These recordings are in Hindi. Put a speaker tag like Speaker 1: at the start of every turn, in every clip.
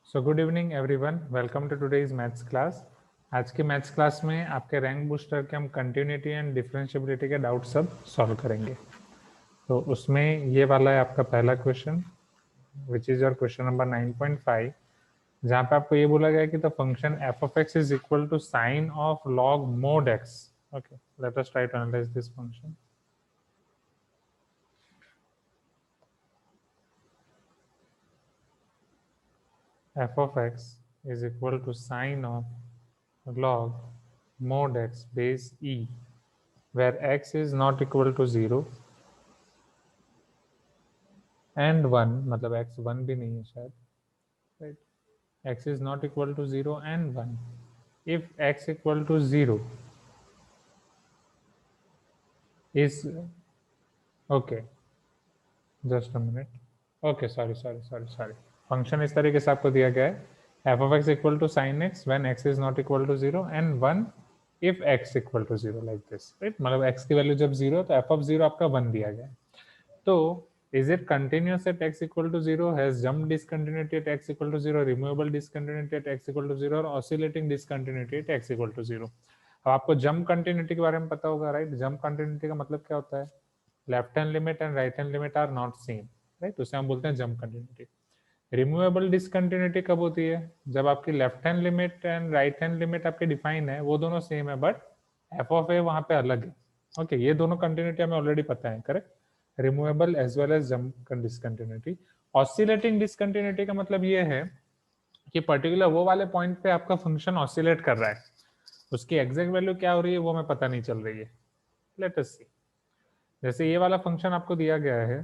Speaker 1: So good evening everyone, welcome to today's maths class. आज की मैथ्स क्लास में आपके रैंक बूस्टर के हम कंटिन्यूटी एंड डिफरेंशिएबिलिटी के डाउट सब सॉल्व करेंगे। तो उसमें ये वाला है आपका पहला question, which is your question number 9.5, जहाँ पे आपको ये बोला गया कि the function f of x is equal to sine of log mod x. Okay, let us try to analyse this function. f of x is equal to sine of log mod x base e, where x is not equal to 0 and 1, मतलब x 1 भी नहीं है शायद, right? x is not equal to 0 and 1. If x equal to 0 is, okay, just a minute, okay, sorry, function इस तरीके से आपको दिया गया है f of x equal to sin x when x is not equal to 0 and 1 if x equal to 0, like this, right? मतलब x की वैल्यू जब 0 तो f of 0 आपका 1 दिया गया है। तो is it continuous at x equal to 0, has jump discontinuity at x equal to 0, removable discontinuity at x equal to 0 और oscillating discontinuity at x equal to 0। अब आपको जंप कंटिन्यूटी के बारे में पता होगा, राइट? जंप कंटिन्यूटी का मतलब क्या होता है? Left hand limit and right hand limit are not same, right? उसे हम बोलते हैं जंप कंटिन्यूटी। रिमूवेबल डिसकंटिन्यूटी कब होती है? जब आपकी left hand limit and right hand limit आपके डिफाइन है, वो दोनों सेम है बट एफ ऑफ ए वहां पे अलग है। ओके, ये दोनों कंटिन्यूटी हमें ऑलरेडी पता है, correct? Removable as well as jump discontinuity. Oscillating discontinuity का मतलब ये है कि पर्टिकुलर वो वाले पॉइंट पे आपका फंक्शन ऑसिलेट कर रहा है, उसकी एग्जैक्ट वैल्यू क्या हो रही है वो हमें पता नहीं चल रही है। लेट अस सी, जैसे ये वाला फंक्शन आपको दिया गया है,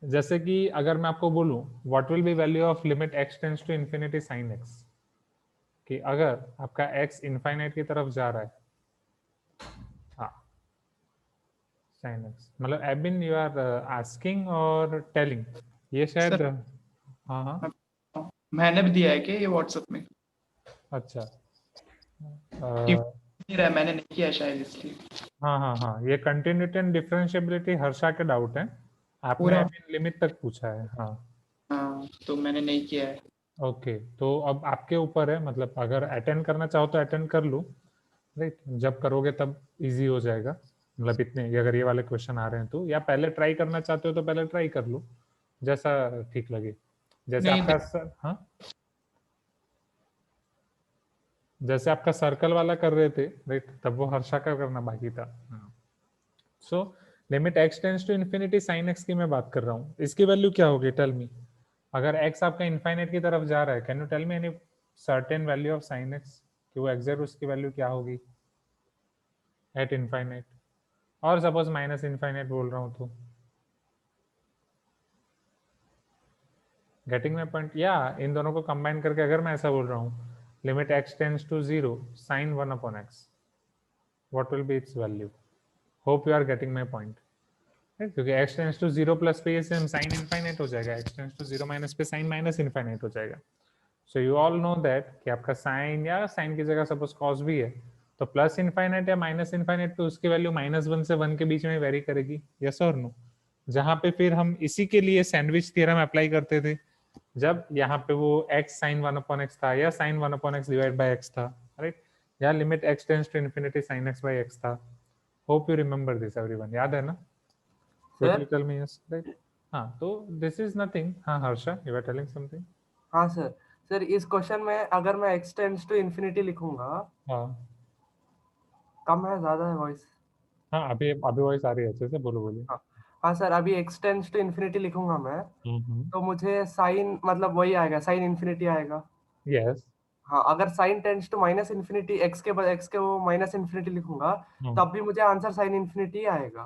Speaker 1: जैसे कि अगर मैं आपको बोलूं what will be value of limit x tends to infinity sin x, कि अगर आपका x इनफाइनाइट की तरफ जा रहा है, हाँ, sin x, मतलब एबिन यू आर आस्किंग और टेलिंग, ये शायद,
Speaker 2: सर
Speaker 1: हाँ हाँ,
Speaker 2: मैंने भी दिया है कि ये व्हाट्सएप में
Speaker 1: अच्छा,
Speaker 2: नहीं रहा है, मैंने नहीं किया शायद इसलिए।
Speaker 1: हाँ, ये कंटिन्यूटी एंड डिफरेंशिएबिलिटी हर्षा के डाउट है, आपने
Speaker 2: पूरा
Speaker 1: एबिन लिमिट तक पूछा है, हाँ।
Speaker 2: हाँ, तो मैंने नहीं किया है।
Speaker 1: ओके, तो अब आपके ऊपर है, मतलब अगर अटेंड करना चाहो तो अटेंड कर लो, राइट? जब करोगे तब इजी हो जाएगा, मतलब इतने अगर ये वाले क्वेश्चन आ रहे हैं तो, या पहले ट्राई करना चाहते हो तो पहले ट्राई कर लो, जैसा ठीक लगे। जैसे
Speaker 2: नहीं
Speaker 1: आपका हाँ, जैसे आपका सर्कल वाला कर रहे थे, राइट? तब वो हर्षा का करना बाकी था। So limit x tends to infinity sin x की मैं बात कर रहा हूँ, इसकी वैल्यू क्या होगी? टेल मी, अगर x आपका इनफाइनाइट की तरफ जा रहा है, can you tell me any certain value of sin x, कि वो एग्जैक्ट उसकी वैल्यू क्या होगी एट इनफाइनाइट? और सपोज माइनस इनफाइनाइट बोल रहा हूँ तो, गेटिंग माई पॉइंट? या इन दोनों को कंबाइन करके अगर मैं ऐसा बोल रहा हूँ limit x tends to 0 sin 1 upon x, what will be its value? Hope you are getting my point, क्योंकि x टेंड्स टू 0 प्लस पे ये सेम साइन इनफाइनाइट हो जाएगा, x टेंड्स टू 0 माइनस पे साइन माइनस इनफाइनाइट हो जाएगा। So you all know that कि आपका साइन या साइन की जगह सपोज कॉस भी है, तो प्लस इनफाइनाइट या माइनस इनफाइनाइट पे उसकी वैल्यू -1 से 1 के बीच में वेरी करेगी, यस और नो? जहां पे फिर हम इसी के लिए सैंडविच थ्योरम अप्लाई करते थे, जब यहाँ पे वो x sin 1 upon x था या sin 1 upon x divide by x था, राइट? या limit x tends to infinity sin x by x था। Hope you remember this everyone, याद है ना? Quickly
Speaker 3: sir
Speaker 1: tell me, yes, right? हाँ, तो दिस इज नथिंग। हाँ Harsha, you are telling something.
Speaker 3: हाँ सर इस क्वेश्चन में अगर मैं x टेंड्स टू इन्फिनिटी लिखूंगा,
Speaker 1: हाँ
Speaker 3: कम है ज्यादा है वॉइस?
Speaker 1: हाँ, अभी अभी वॉइस आ रही है अच्छे से, बोलो बोलिए।
Speaker 3: हाँ हाँ सर, अभी x टेंड्स टू इन्फिनिटी लिखूंगा मैं, तो मुझे साइन मतलब वही आएगा, साइन इन्फिनिटी आएगा।
Speaker 1: यस।
Speaker 3: हाँ, अगर sine tends to minus infinity x के वो माइनस इन्फिनिटी लिखूंगा, तब भी मुझे आंसर साइन इन्फिनिटी आएगा।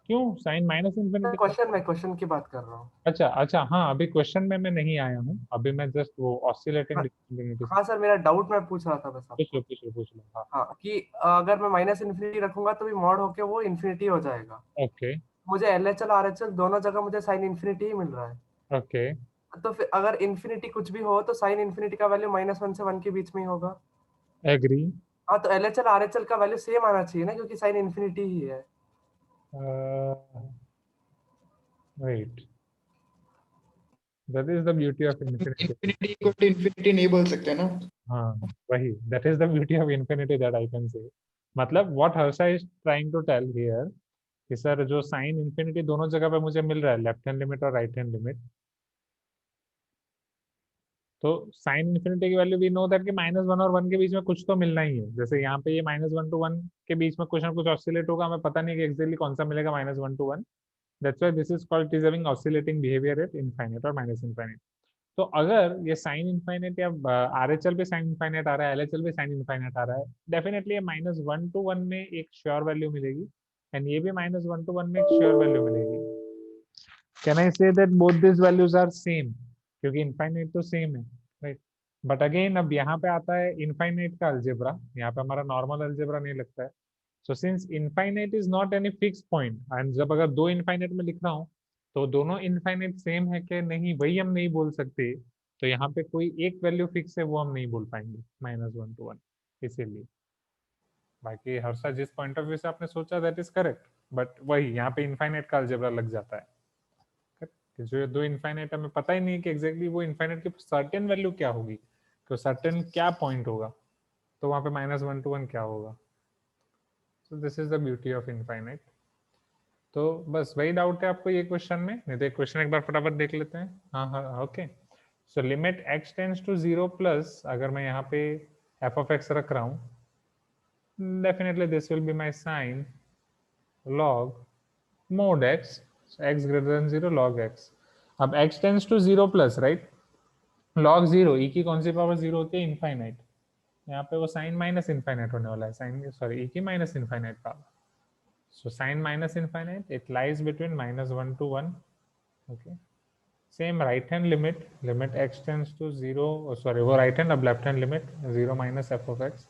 Speaker 1: क्यों साइन माइनस इन्फिनिटी?
Speaker 3: क्वेश्चन की बात कर रहा हूँ।
Speaker 1: अच्छा अच्छा, हाँ, अभी क्वेश्चन में मैं नहीं आया हूँ, अभी मैं जस्ट वो ऑसिलेटिंग
Speaker 3: हाँ,
Speaker 1: डिस्कंटिन्यूटी से
Speaker 3: हाँ सर, मेरा डाउट मैं पूछ रहा था बस
Speaker 1: पूछ लो
Speaker 3: आपको।
Speaker 1: पूछ लो पूछ लो, हाँ।
Speaker 3: हाँ, कि अगर मैं माइनस इन्फिनिटी रखूंगा तो भी मॉड होके वो इन्फिनिटी हो जाएगा।
Speaker 1: ओके
Speaker 3: मुझे LHL RHL दोनों जगह मुझे साइन इन्फिनिटी ही मिल रहा है।
Speaker 1: ओके,
Speaker 3: तो फिर अगर इन्फिनिटी कुछ भी हो तो साइन इन्फिनिटी का वैल्यू -1 से 1 के बीच में ही होगा।
Speaker 1: एग्री।
Speaker 3: हाँ, तो LHL RHL का वैल्यू सेम आना चाहिए ना, क्योंकि साइन इन्फिनिटी ही है।
Speaker 1: Wait, that is the beauty of infinity.
Speaker 2: Infinity equal to infinity नहीं बोल सकते ना।
Speaker 1: हाँ वही, that is the beauty of infinity that I can say. मतलब what Harsha is trying to tell here कि सर जो साइन इन्फिनिटी दोनों जगह पे मुझे मिल रहा है, लेफ्ट हैंड लिमिट और राइट हैंड लिमिट, तो साइन इन्फिनिटी की वैल्यू वी नो दैट कि -1 और 1 के बीच में कुछ तो मिलना ही है। जैसे यहाँ पे ये -1 to 1 के बीच में कुछ ना कुछ ऑसिलेट होगा, हमें पता नहीं कि एक्जेक्टली कौन सा मिलेगा -1 to 1। That's why this is called it is having oscillating behaviour eight infinite और माइनस इनफाइनाइट। तो अगर ये साइन इनफाइनाइट या आरएचएल पे साइन इनफाइनाइट आ रहा है, एलएचएल पे साइन इनफाइनाइट आ रहा है, डेफिनेटली ये -1 to 1 में एक श्योर वैल्यू मिलेगी, एंड ये भी -1 to 1 में एक श्योर वैल्यू मिलेगी। Can I say that both this values are same, क्योंकि इनफाइनाइट तो सेम है, राइट। बट अगेन अब यहाँ पे आता है इनफाइनाइट का अलजेब्रा, यहाँ पे हमारा नॉर्मल अलजेब्रा नहीं लगता है। So since infinite is not any fix point, and जब अगर दो इनफाइनाइट में लिख रहा हूँ तो दोनों इनफाइनाइट सेम है कि नहीं वही हम नहीं बोल सकते। तो यहाँ पे कोई एक वैल्यू फिक्स है वो हम नहीं बोल पाएंगे, -1 to 1, इसीलिए। बाकी हर्षा जिस पॉइंट ऑफ व्यू से आपने सोचा दैट इज करेक्ट, बट वही यहाँ पे इनफाइनाइट का अलजेब्रा लग जाता है कि जो दो इनफाइनाइट हमें पता ही नहीं कि एग्जैक्टली वो इनफाइनाइट की सर्टेन वैल्यू क्या होगी, तो सर्टेन क्या पॉइंट होगा, तो वहां पे -1 to 1 क्या होगा। सो this is the beauty of infinite. तो बस वही डाउट है आपको ये क्वेश्चन में, नहीं तो क्वेश्चन एक बार फटाफट देख लेते हैं। हाँ हाँ okay. So limit x tends to 0 plus, अगर मैं यहाँ पे f of x रख रहा हूँ, definitely this will be my sine log mod x, so x greater than 0 log x। अब x tends to 0 plus, right, log 0 e की कौन सी पावर 0 होती है, इनफाइनाइट। यहाँ पे वो साइन माइनस इनफाइनाइट होने वाला है, साइन सॉरी e की minus infinite power. So sin minus infinite, it lies between -1 to 1. Okay. Same right hand limit, limit x tends to 0. Oh, sorry, वो right hand, अब left hand limit 0 minus f of x,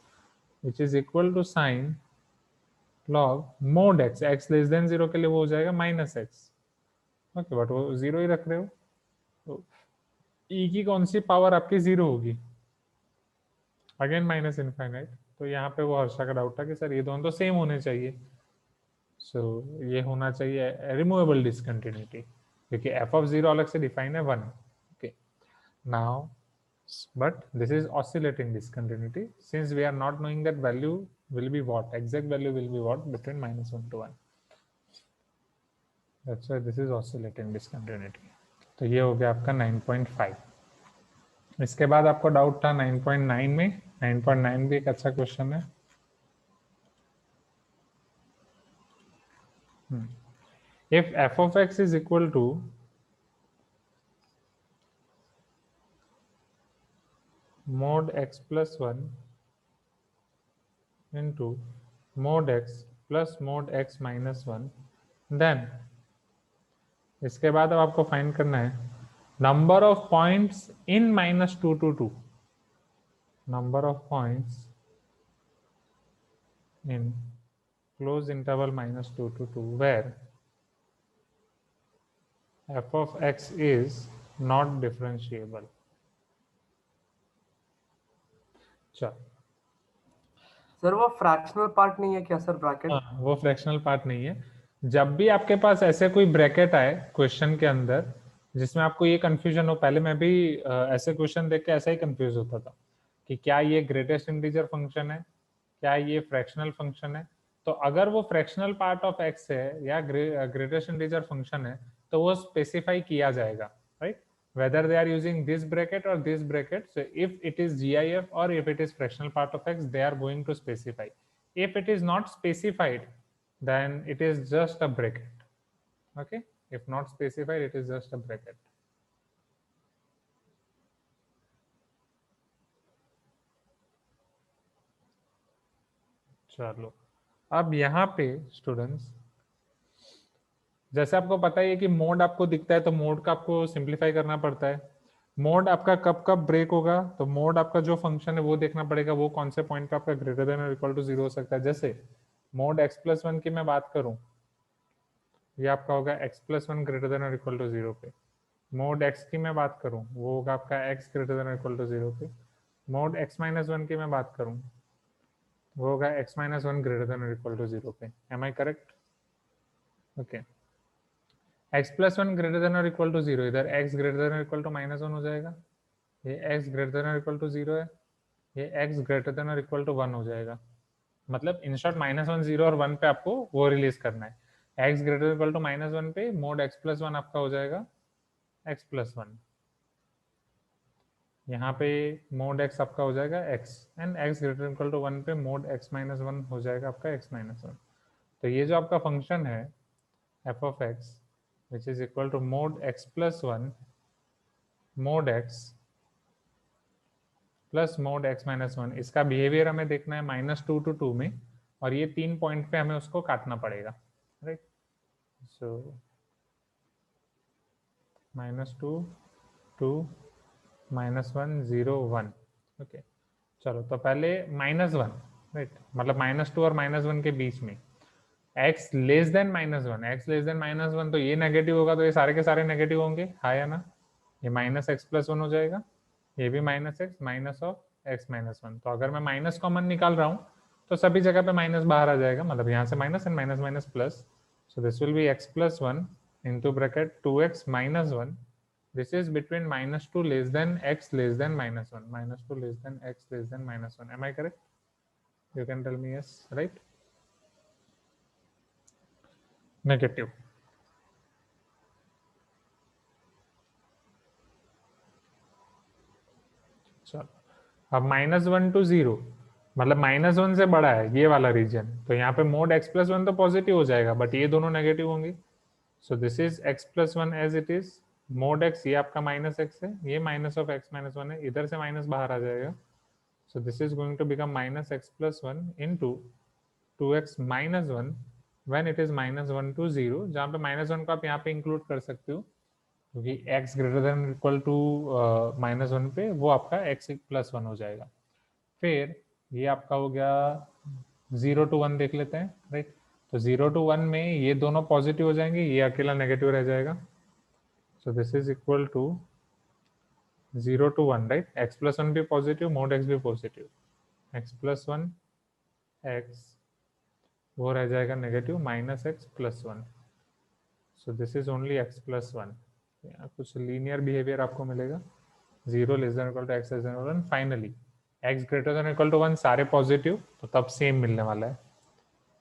Speaker 1: which is equal to sin log mod x, x less than 0 के लिए वो हो जाएगा -x। ओके, बट वो 0 ही रख रहे हो, तो e की कौन सी पावर आपकी 0 होगी, अगेन माइनस इनफाइनाइट। तो यहाँ पे वो हर्षा का डाउट था कि सर ये दोनों तो सेम होने चाहिए। सो ये होना चाहिए रिमूवेबल डिसकंटिन्यूटी, क्योंकि f of 0 अलग से डिफाइन है 1। Okay, now but this is oscillating discontinuity, since we are not knowing that value will be what, exact value will be what between -1 to 1, that's why this is oscillating discontinuity। तो ये हो गया आपका 9.5। इसके बाद आपको डाउट था 9.9 में। 9.9 भी एक अच्छा क्वेश्चन है। If f of x is equal to mod x plus 1 into mod x plus mod x minus 1, then इसके बाद अब आपको फाइंड करना है number of points in -2 to 2, number of points in close interval -2 to 2 where f of x is not differentiable। चलो,
Speaker 3: सर वो फ्रैक्शनल पार्ट नहीं है क्या सर, ब्रैकेट?
Speaker 1: हाँ वो फ्रैक्शनल पार्ट नहीं है। जब भी आपके पास ऐसे कोई ब्रैकेट आए क्वेश्चन के अंदर जिसमें आपको ये कंफ्यूजन हो, पहले मैं भी ऐसे क्वेश्चन देख के ऐसा ही कंफ्यूज होता था कि क्या ये ग्रेटेस्ट इंटीजर फंक्शन है, क्या ये फ्रैक्शनल फंक्शन है। तो अगर वो फ्रैक्शनल पार्ट ऑफ एक्स है या ग्रेटेस्ट इंटीजर फंक्शन है तो वो स्पेसिफाई किया जाएगा, right, whether they are using this bracket or this bracket। So if it is GIF or if it is fractional part of x, they are going to specify। If it is not specified, then it is just a bracket। Okay, if not specified, it is just a bracket। चलो, अब यहाँ पे स्टूडेंट्स जैसे आपको पता ही है कि मोड आपको दिखता है तो मोड का आपको सिंप्लीफाई करना पड़ता है। मोड आपका कब कब ब्रेक होगा, तो मोड आपका जो फंक्शन है वो देखना पड़ेगा, वो कौन से पॉइंट पे आपका ग्रेटर देन और इक्वल टू 0 हो सकता है। जैसे मोड x+1 की मैं बात करूं, ये आपका होगा x+1 ग्रेटर देन और इक्वल टू 0 पे। मोड x की मैं बात करूं, वो होगा आपका x ग्रेटर देन और इक्वल टू 0 पे। मोड x-1 की मैं बात करूं, वो होगा x-1 ग्रेटर देन और इक्वल टू 0 पे। Am I correct? Okay. x plus one greater than और इक्वल टू जीरो, इधर x ग्रेटर देन और इक्वल टू माइनस वन हो जाएगा, ये x ग्रेटर देन और इक्वल टू जीरो है, ये x ग्रेटर देन और इक्वल टू वन हो जाएगा। मतलब in short minus one, zero और वन पे आपको वो रिलीज करना है। x greater equal to minus one पे मोड x प्लस वन आपका हो जाएगा x प्लस वन, यहाँ पे मोड x आपका हो जाएगा x, and x greater equal to one पे मोड x माइनस वन हो जाएगा आपका x माइनस वन। तो ये जो आपका फंक्शन है f of x which is equal to mod x plus one mod x plus mod x minus one, इसका बिहेवियर हमें देखना है -2 to 2 में, और ये 3 पॉइंट पे हमें उसको काटना पड़ेगा, राइट। सो -2 2 -1 0 1, ओके। चलो तो पहले -1, राइट, मतलब -2 और -1 के बीच में x less than -1, x less than -1, तो ये नेगेटिव होगा, तो ये सारे के सारे नेगेटिव होंगे, हाँ या ना। ये -x प्लस वन हो जाएगा, ये भी -x minus of x minus one. तो अगर मैं माइनस कॉमन निकाल रहा हूँ तो सभी जगह पे माइनस बाहर आ जाएगा, मतलब यहाँ से minus and minus minus plus, so this will B x plus one into bracket 2x minus one. This is between -2 less than x less than -1, -2 less than x less than -1. Am I correct? You can tell me yes, right? Negative. चलो अब -1 to 0, मतलब -1 से बड़ा है ये वाला रीजन, तो यहाँ पे मोड x प्लस वन तो पॉजिटिव हो जाएगा, बट ये दोनों नेगेटिव होंगे। So this is x plus one as it is, mod x ये आपका -x है, ये minus of x minus one है, इधर से माइनस बाहर आ जाएगा। So this is going to become -x plus 1 into 2x minus 1 when it is -1 to 0, जहाँ पे -1 को आप यहाँ पे इंक्लूड कर सकते हो, क्योंकि x greater than equal to -1 पे वो आपका x प्लस 1 हो जाएगा। फिर ये आपका हो गया 0 to 1, देख लेते हैं, राइट। तो 0 to 1 में ये दोनों पॉजिटिव हो जाएंगे, ये अकेला नेगेटिव रह जाएगा। So this is equal to 0 to 1, right. x plus one भी पॉजिटिव, मोड x भी positive, x plus one x वो रह जाएगा negative -x plus one. So this is only x plus one. यहाँ कुछ लीनियर बिहेवियर आपको मिलेगा, 0 less than equal to x less than 1, finally x greater than equal to 1 सारे पॉजिटिव, तो तब सेम मिलने वाला है,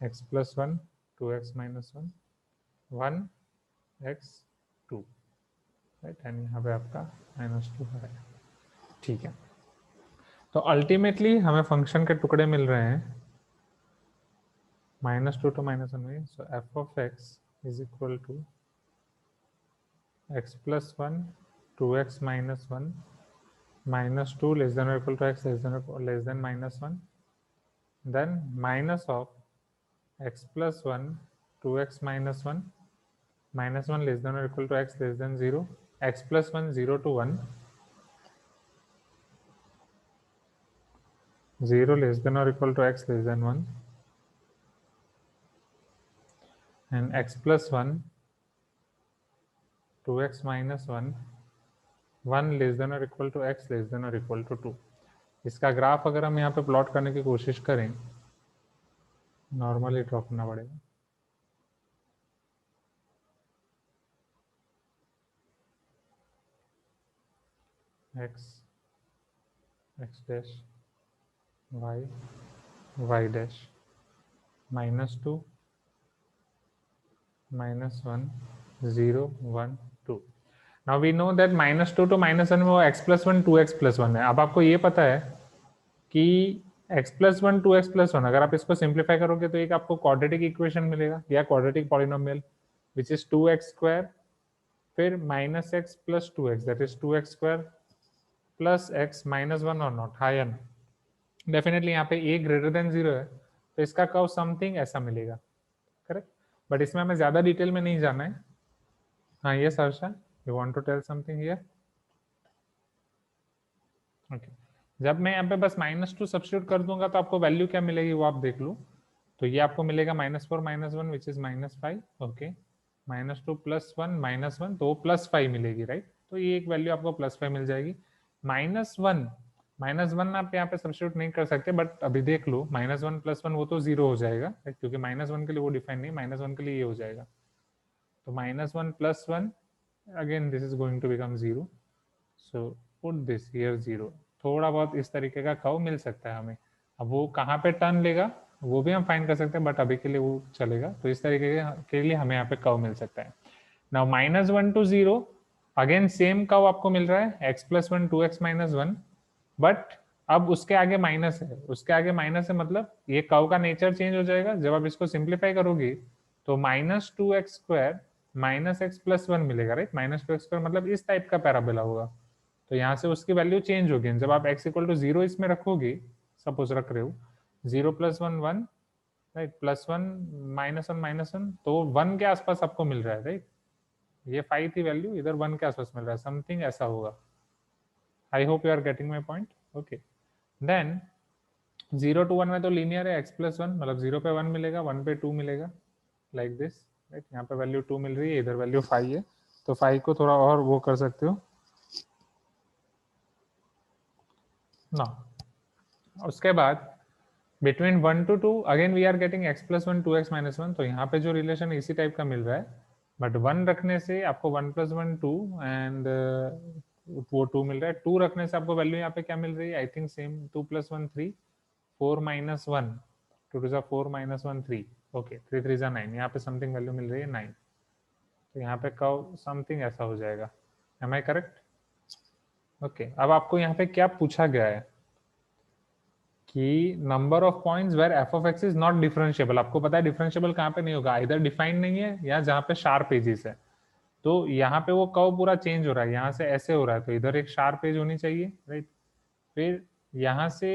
Speaker 1: x plus one 2x minus one 1x 2, right, and यहाँ पे आपका -2 है, ठीक है। तो अल्टीमेटली हमें फंक्शन के टुकड़े मिल रहे हैं -2 to -1 में। So f of x is equal to x plus one 2x minus one -2 less than equal to x less than -1, then minus of x plus one 2x minus one -1 less than equal to x less than 0, x plus one 0 to 1 0 less than or equal to x less than 1, and x plus 1 2x minus 1 1 less than or equal to x less than or equal to 2। इसका ग्राफ अगर हम यहाँ पे प्लॉट करने की कोशिश करें, नॉर्मली ड्रॉ करना पड़ेगा, x x dash y y dash -2 -1 0 1 2। Now we know that -2 to -1 में वो x plus 1 2x plus 1 है। अब आपको ये पता है कि x plus 1 2x plus 1, अगर आप इसको सिंप्लीफाई करोगे तो एक आपको क्वाड्रेटिक इक्वेशन मिलेगा या quadratic polynomial which is 2x square फिर -x plus 2x, that is 2x square plus x minus 1 और नॉट, हाँ या ना। डेफिनेटली यहाँ पे a ग्रेटर देन 0 है, तो इसका कर्व समथिंग ऐसा मिलेगा, करेक्ट। बट इसमें हमें ज्यादा डिटेल में नहीं जाना है। हाँ yes Harsha, you want to tell something here? Okay, जब मैं यहाँ पे बस -2 सब्स्टिट्यूट कर दूंगा तो आपको वैल्यू क्या मिलेगी वो आप देख लो। तो ये आपको मिलेगा -4 -1 विच इज -5, ओके, -2 + 1 -1 तो +5 मिलेगी, राइट। तो ये एक वैल्यू आपको +5 मिल जाएगी। -1 आप यहाँ पे सब्स्टिट्यूट नहीं कर सकते, बट अभी देख लो -1 + 1 वो तो 0 हो जाएगा, क्योंकि -1 के लिए वो डिफाइन नहीं, -1 के लिए ये हो जाएगा। तो -1 + 1 again this is going to become 0, so put this here 0। थोड़ा बहुत इस तरीके का कर्व मिल सकता है हमें। अब वो कहाँ पे टर्न लेगा वो भी हम फाइंड कर सकते हैं, बट अभी के लिए वो चलेगा। तो इस तरीके के लिए हमें यहाँ पे कर्व मिल सकता है। Now -1 to 0 again same curve आपको मिल रहा है x + 1 2x - 1, बट अब उसके आगे माइनस है, उसके आगे माइनस है, मतलब ये कर्व का नेचर चेंज हो जाएगा। जब आप इसको सिंप्लीफाई करोगे तो -2x² - x + 1 मिलेगा, राइट। -2x² मतलब इस टाइप का पैराबोला होगा। तो यहाँ से उसकी वैल्यू चेंज होगी जब आप x = 0 इसमें रखोगे, सपोज रख रहे हो 0 + 1 1, राइट, +1 -1 -1, तो 1 के आसपास आपको मिल रहा है, राइट। ये 5 थी वैल्यू, इधर 1 के आसपास मिल रहा है, समथिंग ऐसा होगा। I hope you are getting my point. Okay, then 0 to 1 में तो लीनियर है, x + 1 मतलब 0 पे 1 मिलेगा, 1 पे 2 मिलेगा, लाइक दिस, राइट। यहाँ पे वैल्यू 2 मिल रही है, इधर वैल्यू 5 है, तो 5 को थोड़ा और वो कर सकते हो ना। उसके बाद between 1 to 2 again we are getting x + 1 2x - 1, तो यहाँ पे जो रिलेशन इसी टाइप का मिल रहा है, बट 1 रखने से आपको 1 + 1 2 एंड वो 2 मिल रहा है। 2 रखने से आपको वैल्यू यहाँ पे क्या मिल रही है, I think same, 2 + 1 3 4 - 1 2 to 4 - 1 3, okay, 3 3 9, यहाँ पे समथिंग वैल्यू मिल रही है 9। तो यहाँ पे कर्व समथिंग ऐसा हो जाएगा। M I correct? ओके, अब आपको यहाँ पे क्या पूछा गया है कि number of points where F of x is not differentiable. आपको पता है डिफरेंशिएबल कहाँ पे नहीं होगा, इधर डिफाइन नहीं है या जहाँ पे शार्प एजेस है। तो यहाँ पे वो कर्व पूरा चेंज हो रहा है, यहाँ से ऐसे हो रहा है, तो इधर एक शार्प एज होनी चाहिए, राइट। फिर यहाँ से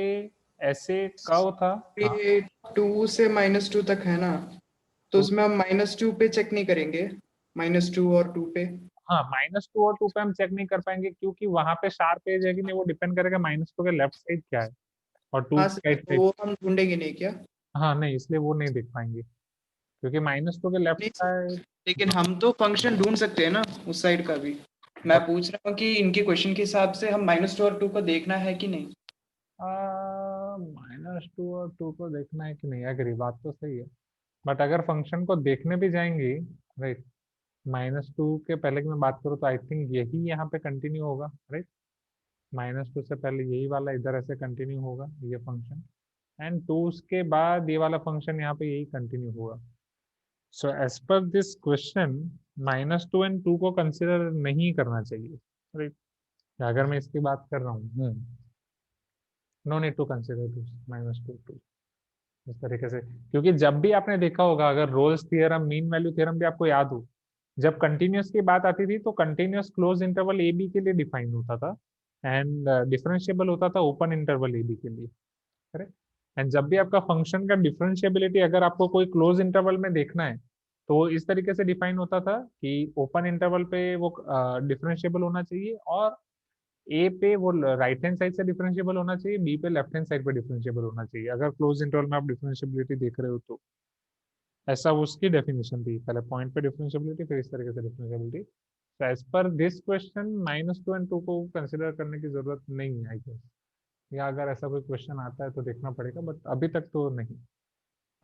Speaker 1: ऐसे कर्व था, हाँ,
Speaker 2: ये 2 से -2 तक है ना, तो उसमें हम -2 पे चेक नहीं करेंगे, -2 और 2 पे।
Speaker 1: हाँ, -2 और 2 पे हम चेक नहीं कर पाएंगे क्योंकि वहां पे शार्प एज है कि नहीं वो डिपेंड करेगा -2 के लेफ्ट साइड क्या है और 2
Speaker 2: हाँ
Speaker 1: की
Speaker 2: सर,
Speaker 1: राइट
Speaker 2: तो
Speaker 1: साइड।
Speaker 2: वो हम ढूंढेंगे नहीं क्या?
Speaker 1: हाँ नहीं, इसलिए वो नहीं देख पाएंगे क्योंकि -2 के लेफ्ट
Speaker 2: नहीं सर,
Speaker 1: साइड।
Speaker 2: लेकिन हम तो फंक्शन ढूंढ सकते हैं ना उस साइड का भी। मैं पूछ रहा हूँ कि इनके क्वेश्चन के हिसाब से हम -2 और 2 को देखना है कि नहीं।
Speaker 1: -2 और 2 को देखना है कि नहीं, अग्री, बात तो सही है। बट अगर फंक्शन को देखने भी जाएंगे, राइट, -2 के पहले की मैं बात करूँ तो आई थिंक यही यहाँ पे कंटिन्यू होगा, राइट। -2 से पहले यही वाला इधर ऐसे कंटिन्यू होगा ये फंक्शन, एंड 2 के बाद ये वाला फंक्शन यहाँ पे यही कंटिन्यू होगा। So as per this question -2 and 2 को कंसिडर नहीं करना चाहिए, राइट। अगर मैं इसकी बात कर रहा हूँ, no need to consider this -2 2 इस तरीके से, क्योंकि जब भी आपने देखा होगा, अगर Rolle's theorem, mean value theorem भी आपको याद हो, जब कंटिन्यूअस की बात आती थी तो continuous close interval A B के लिए डिफाइन होता था एंड डिफरेंशिएबल होता था ओपन इंटरवल ए बी के लिए, करेक्ट। एंड जब भी आपका फंक्शन का डिफरेंशिएबिलिटी अगर आपको कोई क्लोज इंटरवल में देखना है तो इस तरीके से डिफाइन होता था कि ओपन इंटरवल पे वो डिफरेंशिएबल होना चाहिए और ए पे वो राइट हैंड साइड से डिफरेंशिएबल होना चाहिए, बी पे लेफ्ट हैंड साइड पे डिफरेंशिएबल होना चाहिए, अगर क्लोज इंटरवल में आप डिफरेंशिएबिलिटी देख रहे हो तो। ऐसा उसकी डेफिनेशन थी, पहले पॉइंट पे डिफरेंशिएबिलिटी, फिर इस तरीके से डिफरेंशिएबिलिटी। तो as per this question -2 and 2 को कंसिडर करने की जरूरत नहीं है आई गेस, या अगर ऐसा कोई क्वेश्चन आता है तो देखना पड़ेगा, बट अभी तक तो नहीं।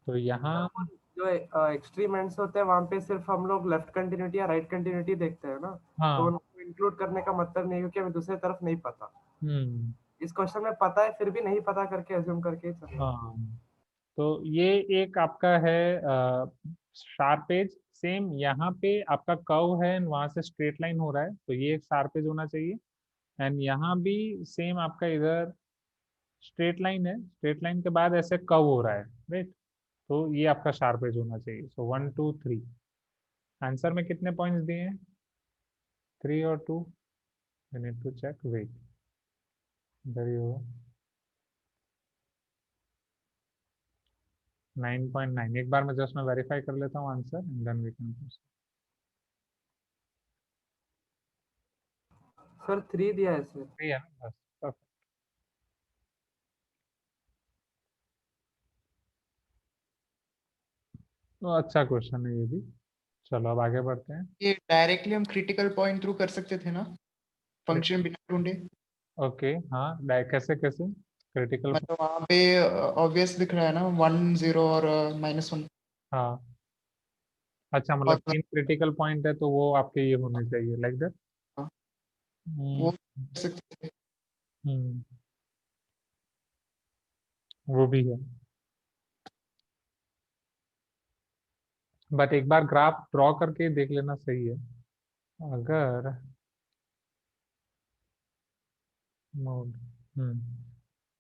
Speaker 1: तो यहाँ
Speaker 3: जो एक्सट्रीम एंड्स होते हैं वहां पे सिर्फ हम लोग लेफ्ट कंटिन्यूटी या राइट कंटिन्यूटी देखते हैं ना, तो
Speaker 1: हाँ,
Speaker 3: उनको इंक्लूड करने का मतलब नहीं है क्योंकि हमें दूसरी तरफ नहीं पता।
Speaker 1: हम्म,
Speaker 3: इस क्वेश्चन में पता है फिर भी नहीं पता करके अज्यूम करके ही चलना।
Speaker 1: हाँ, तो ये एक आपका है शार्प एज। सेम यहाँ पे आपका कर्व है and वहां से स्ट्रेट लाइन हो रहा है, तो ये एक शार्प एज होना चाहिए। एंड यहाँ भी सेम आपका इधर स्ट्रेट लाइन है, स्ट्रेट लाइन के बाद ऐसे कर्व हो रहा है, राइट। तो ये आपका शार्प एज होना चाहिए। सो 1 2 3, आंसर में कितने पॉइंट्स दिए हैं, 3 और 2, I need to check, wait, इधर ही होगा 9.9। एक बार मैं जस्ट मैं वेरीफाई कर लेता हूँ answer and then we can.
Speaker 3: Sir 3 दिया है सर।
Speaker 1: सही है ना, बस perfect। तो अच्छा क्वेश्चन है ये भी। चलो अब आगे बढ़ते हैं।
Speaker 2: ये डायरेक्टली हम क्रिटिकल पॉइंट थ्रू कर सकते थे ना, फंक्शन बिना ढूंढे।
Speaker 1: ओके, हाँ, कैसे कैसे क्रिटिकल।
Speaker 2: मतलब वहाँ पे ऑब्वियस दिख रहा है ना, 1 0 और -1।
Speaker 1: हाँ, अच्छा, मतलब
Speaker 2: और
Speaker 1: 3 क्रिटिकल पॉइंट है तो वो आपके ये होने चाहिए लाइक दैट।
Speaker 2: हाँ, वो कर सकते थे।
Speaker 1: वो भी है, बट एक बार ग्राफ ड्रॉ करके देख लेना सही है। अगर मोड,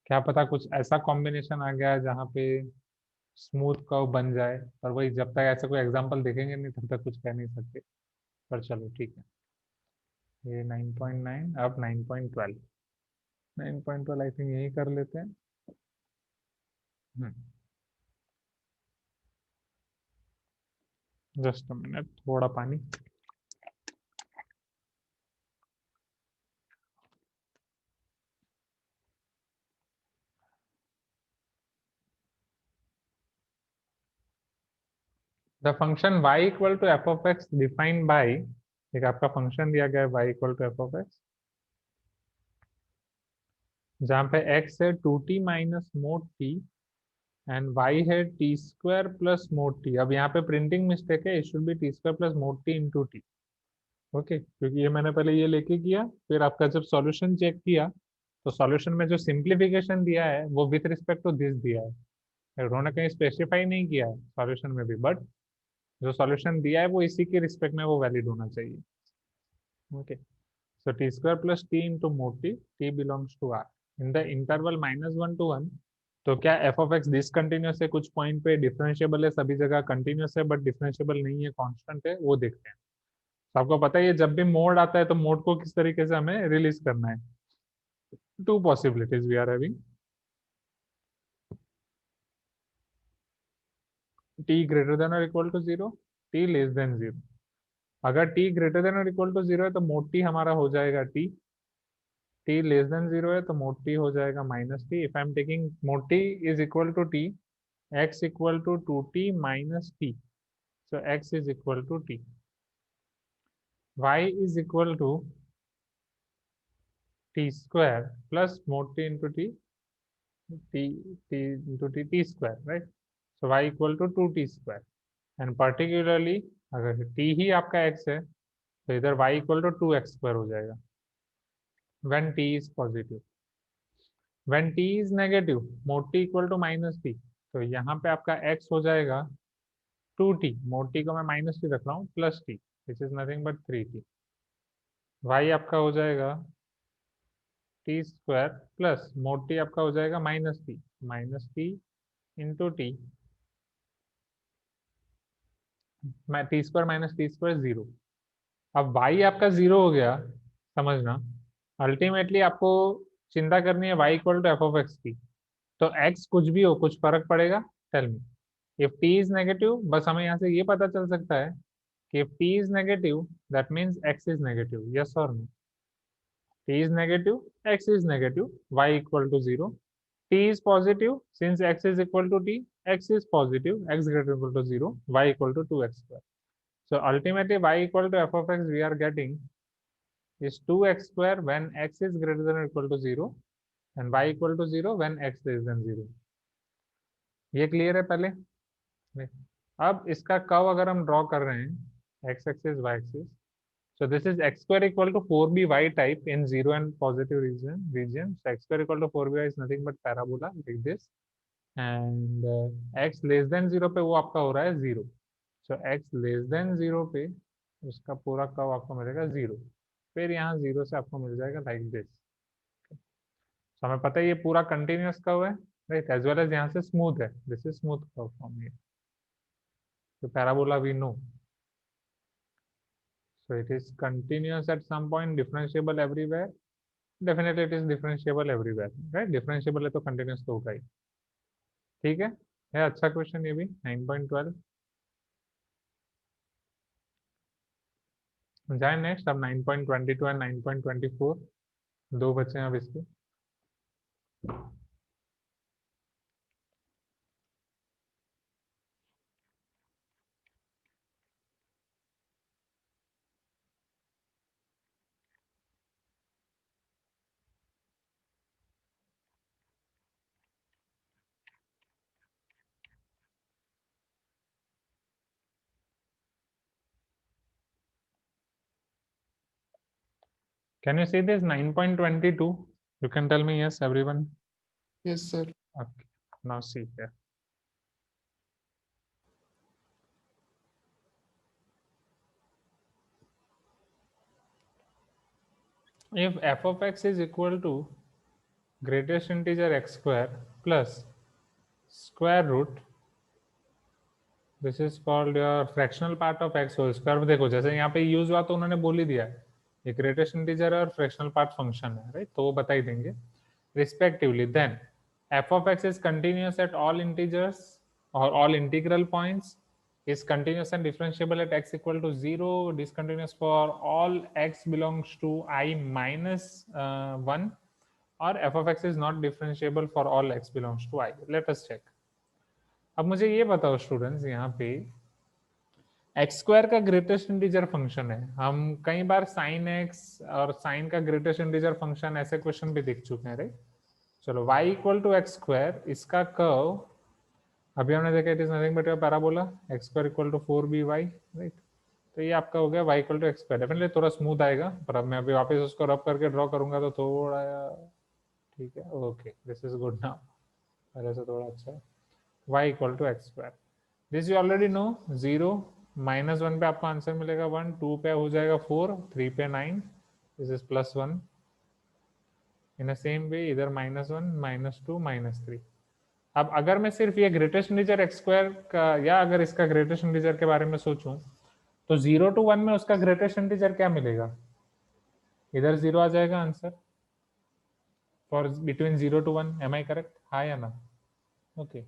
Speaker 1: क्या पता कुछ ऐसा कॉम्बिनेशन आ गया है जहाँ पे स्मूथ कर्व बन जाए, पर वही जब तक ऐसा कोई एग्जांपल देखेंगे नहीं तब तक कुछ कह नहीं सकते। पर चलो ठीक है, ये 9.9, अब 9.12, 9.12 आई थिंक यही कर लेते हैं। जस्ट अ मिनट, थोड़ा पानी। The function y equal to f of x defined by, एक आपका फंक्शन दिया गया है y equal to f of x, जहाँ पे x है 2t minus mod t and y है t square plus mod t. अब यहाँ पे प्रिंटिंग मिस्टेक है, it should be t square plus mod t into t. Okay, क्योंकि ये मैंने पहले ये लेके किया, फिर आपका जब सॉल्यूशन चेक किया तो सॉल्यूशन में जो सिंप्लीफिकेशन दिया है वो विथ रिस्पेक्ट टू दिस दिया है, उन्होंने कहीं स्पेसिफाई नहीं किया है सॉल्यूशन में भी, बट जो सॉल्यूशन दिया है वो इसी के रिस्पेक्ट में वो वैलिड होना चाहिए। Okay, so t square plus t into mod t, t belongs to R in the interval -1 to 1। तो क्या f of x डिसकंटिन्यूस है, कुछ पॉइंट पे डिफरेंशिएबल है, सभी जगह कंटिन्यूस है बट डिफरेंशिएबल नहीं है, कांस्टेंट है, वो देखते हैं। तो आपको पता है ये जब भी मोड आता है तो मोड को किस तरीके से हमें रिलीज करना है। Two possibilities we are having, t greater than और equal to 0, t less than 0। अगर t ग्रेटर देन और इक्वल टू 0 है तो मोड t हमारा हो जाएगा t, t लेस देन 0 है तो मोड t हो जाएगा minus t। If I am taking mod t is equal to t, x equal to 2t minus t, so x is equal to t, y is equal to t square plus mod t into t, t t into t square, right? So y equal to 2t square, and particularly अगर t ही आपका x है तो इधर y equal to 2x square हो जाएगा when t is positive। when t is negative, mod t equal to minus t, तो यहाँ पे आपका x हो जाएगा 2t, mod t को मैं माइनस टी रख रहा हूँ, plus t which is nothing but 3t। y आपका हो जाएगा T square plus mod T आपका हो जाएगा minus T into T, T square minus T square 0। अब y आपका 0 हो गया, समझना, अल्टीमेटली आपको चिंता करनी है y equal to f of x की। तो x कुछ भी हो, कुछ फर्क पड़ेगा? Tell me. If t is negative, बस हमें यहाँ से ये पता चल सकता है कि if t is negative that means x is negative, yes और no? t is negative, x is negative, y equal to 0, t is positive, since x is equal to t, x is positive, x greater than equal to 0, y equal to 2x square. So ultimately y equal to f of x we are getting is 2x square when x is greater than or equal to 0 and y equal to 0 when x less than 0। ये क्लियर है पहले? नहीं। अब इसका कर्व अगर हम ड्रॉ कर रहे हैं x axis y axis, so this is x square equal to 4by type in 0 and positive region. So x square equal to 4by is nothing but parabola like this, and x less than 0 पे वो आपका हो रहा है 0। So x less than 0 पे उसका पूरा कर्व आपको मिलेगा 0, फिर यहाँ 0 से आपको मिल जाएगा like this। So हमें पता है ये पूरा कंटिन्यूअस कर्व है, राइट, एज वेल एज यहाँ से स्मूथ है, this is smooth curve from here. तो parabola we know, so it is continuous at some point, differentiable everywhere, definitely it is differentiable everywhere, right, differentiable है तो कंटिन्यूस तो होगा ही। ठीक है अच्छा क्वेश्चन ये भी 9.12। जाए नेक्स्ट, अब 9.22 एंड 9.24, दो बचे हैं अब इसके। Can you see this 9.22? You can tell me yes, everyone.
Speaker 2: Yes, sir.
Speaker 1: Okay. Now see here. If f of x is equal to greatest integer x square plus square root, this is called your fractional part of x whole square. में देखो जैसे यहाँ पे यूज हुआ तो उन्होंने बोल ही दिया ये ग्रेटेस्ट इंटीजर है और फ्रैक्शनल पार्ट फंक्शन है, राइट? तो वो बता ही देंगे respectively. Then f of x is continuous at all integers or all integral points, is continuous and differentiable at x equal to 0, discontinuous for all x belongs to I minus 1, or f of x is not differentiable for all x belongs to I. Let us check. अब मुझे ये बताओ स्टूडेंट्स, यहाँ पे एक्स स्क्वायर का ग्रेटेस्ट इंटीजर फंक्शन है. हम कई बार साइन एक्स और साइन का ग्रेटेस्ट इंटीजर फंक्शन ऐसे क्वेश्चन भी देख चुके हैं, राइट? चलो y equal to x square, इसका कर्व अभी हमने देखा it is nothing but parabola x square equal to 4by, right? तो ये आपका हो गया y equal to x square. Definitely थोड़ा स्मूथ आएगा, पर अब मैं अभी वापस उसको रब करके ड्रॉ करूंगा तो थोड़ा ठीक है. Okay, this is good now. पहले से थोड़ा अच्छा है. y equal to x square, this you already know. 0 -1 पे आपको आंसर मिलेगा 1, 2 पे हो जाएगा 4, 3 पे 9, this is +1. In the same way इधर -1, -2, -3. अब अगर मैं सिर्फ ये ग्रेटेस्ट इंटीजर एक्स स्क्वायर का या अगर इसका ग्रेटेस्ट इंटीजर के बारे में सोचूं तो 0 to 1 में उसका ग्रेटेस्ट इंटीजर क्या मिलेगा? इधर 0 आ जाएगा answer for between 0 to 1. Am I correct? हाँ या ना? ओके,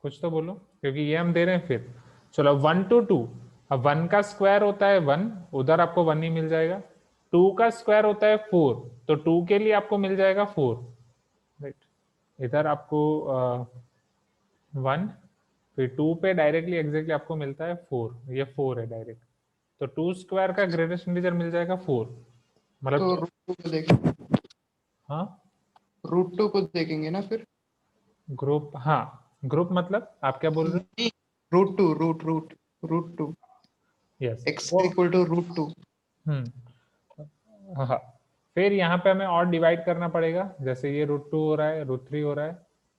Speaker 1: कुछ तो बोलो, क्योंकि ये हम दे रहे हैं. फिर चलो 1 to 2. अब 1 का स्क्वायर होता है 1, उधर आपको 1 ही मिल जाएगा. 2 का स्क्वायर होता है 4, तो 2 के लिए आपको मिल जाएगा 4, राइट? इधर आपको 1, फिर 2 पे डायरेक्टली एग्जैक्टली आपको मिलता है 4, ये 4 है डायरेक्ट. तो 2 स्क्वायर का ग्रेटेस्ट इंटीजर मिल जाएगा 4.
Speaker 2: तो
Speaker 1: मतलब
Speaker 2: रूट टू को देखेंगे.
Speaker 1: हाँ,
Speaker 2: रूट टू को देखेंगे ना फिर.
Speaker 1: ग्रुप, हाँ ग्रुप मतलब आप क्या बोल रहे हो?
Speaker 2: Root two
Speaker 1: yes,
Speaker 2: x equal to root two.
Speaker 1: हाँ. फिर यहाँ पे हमें और डिवाइड करना पड़ेगा. जैसे ये √2 हो रहा है, √3 हो रहा है,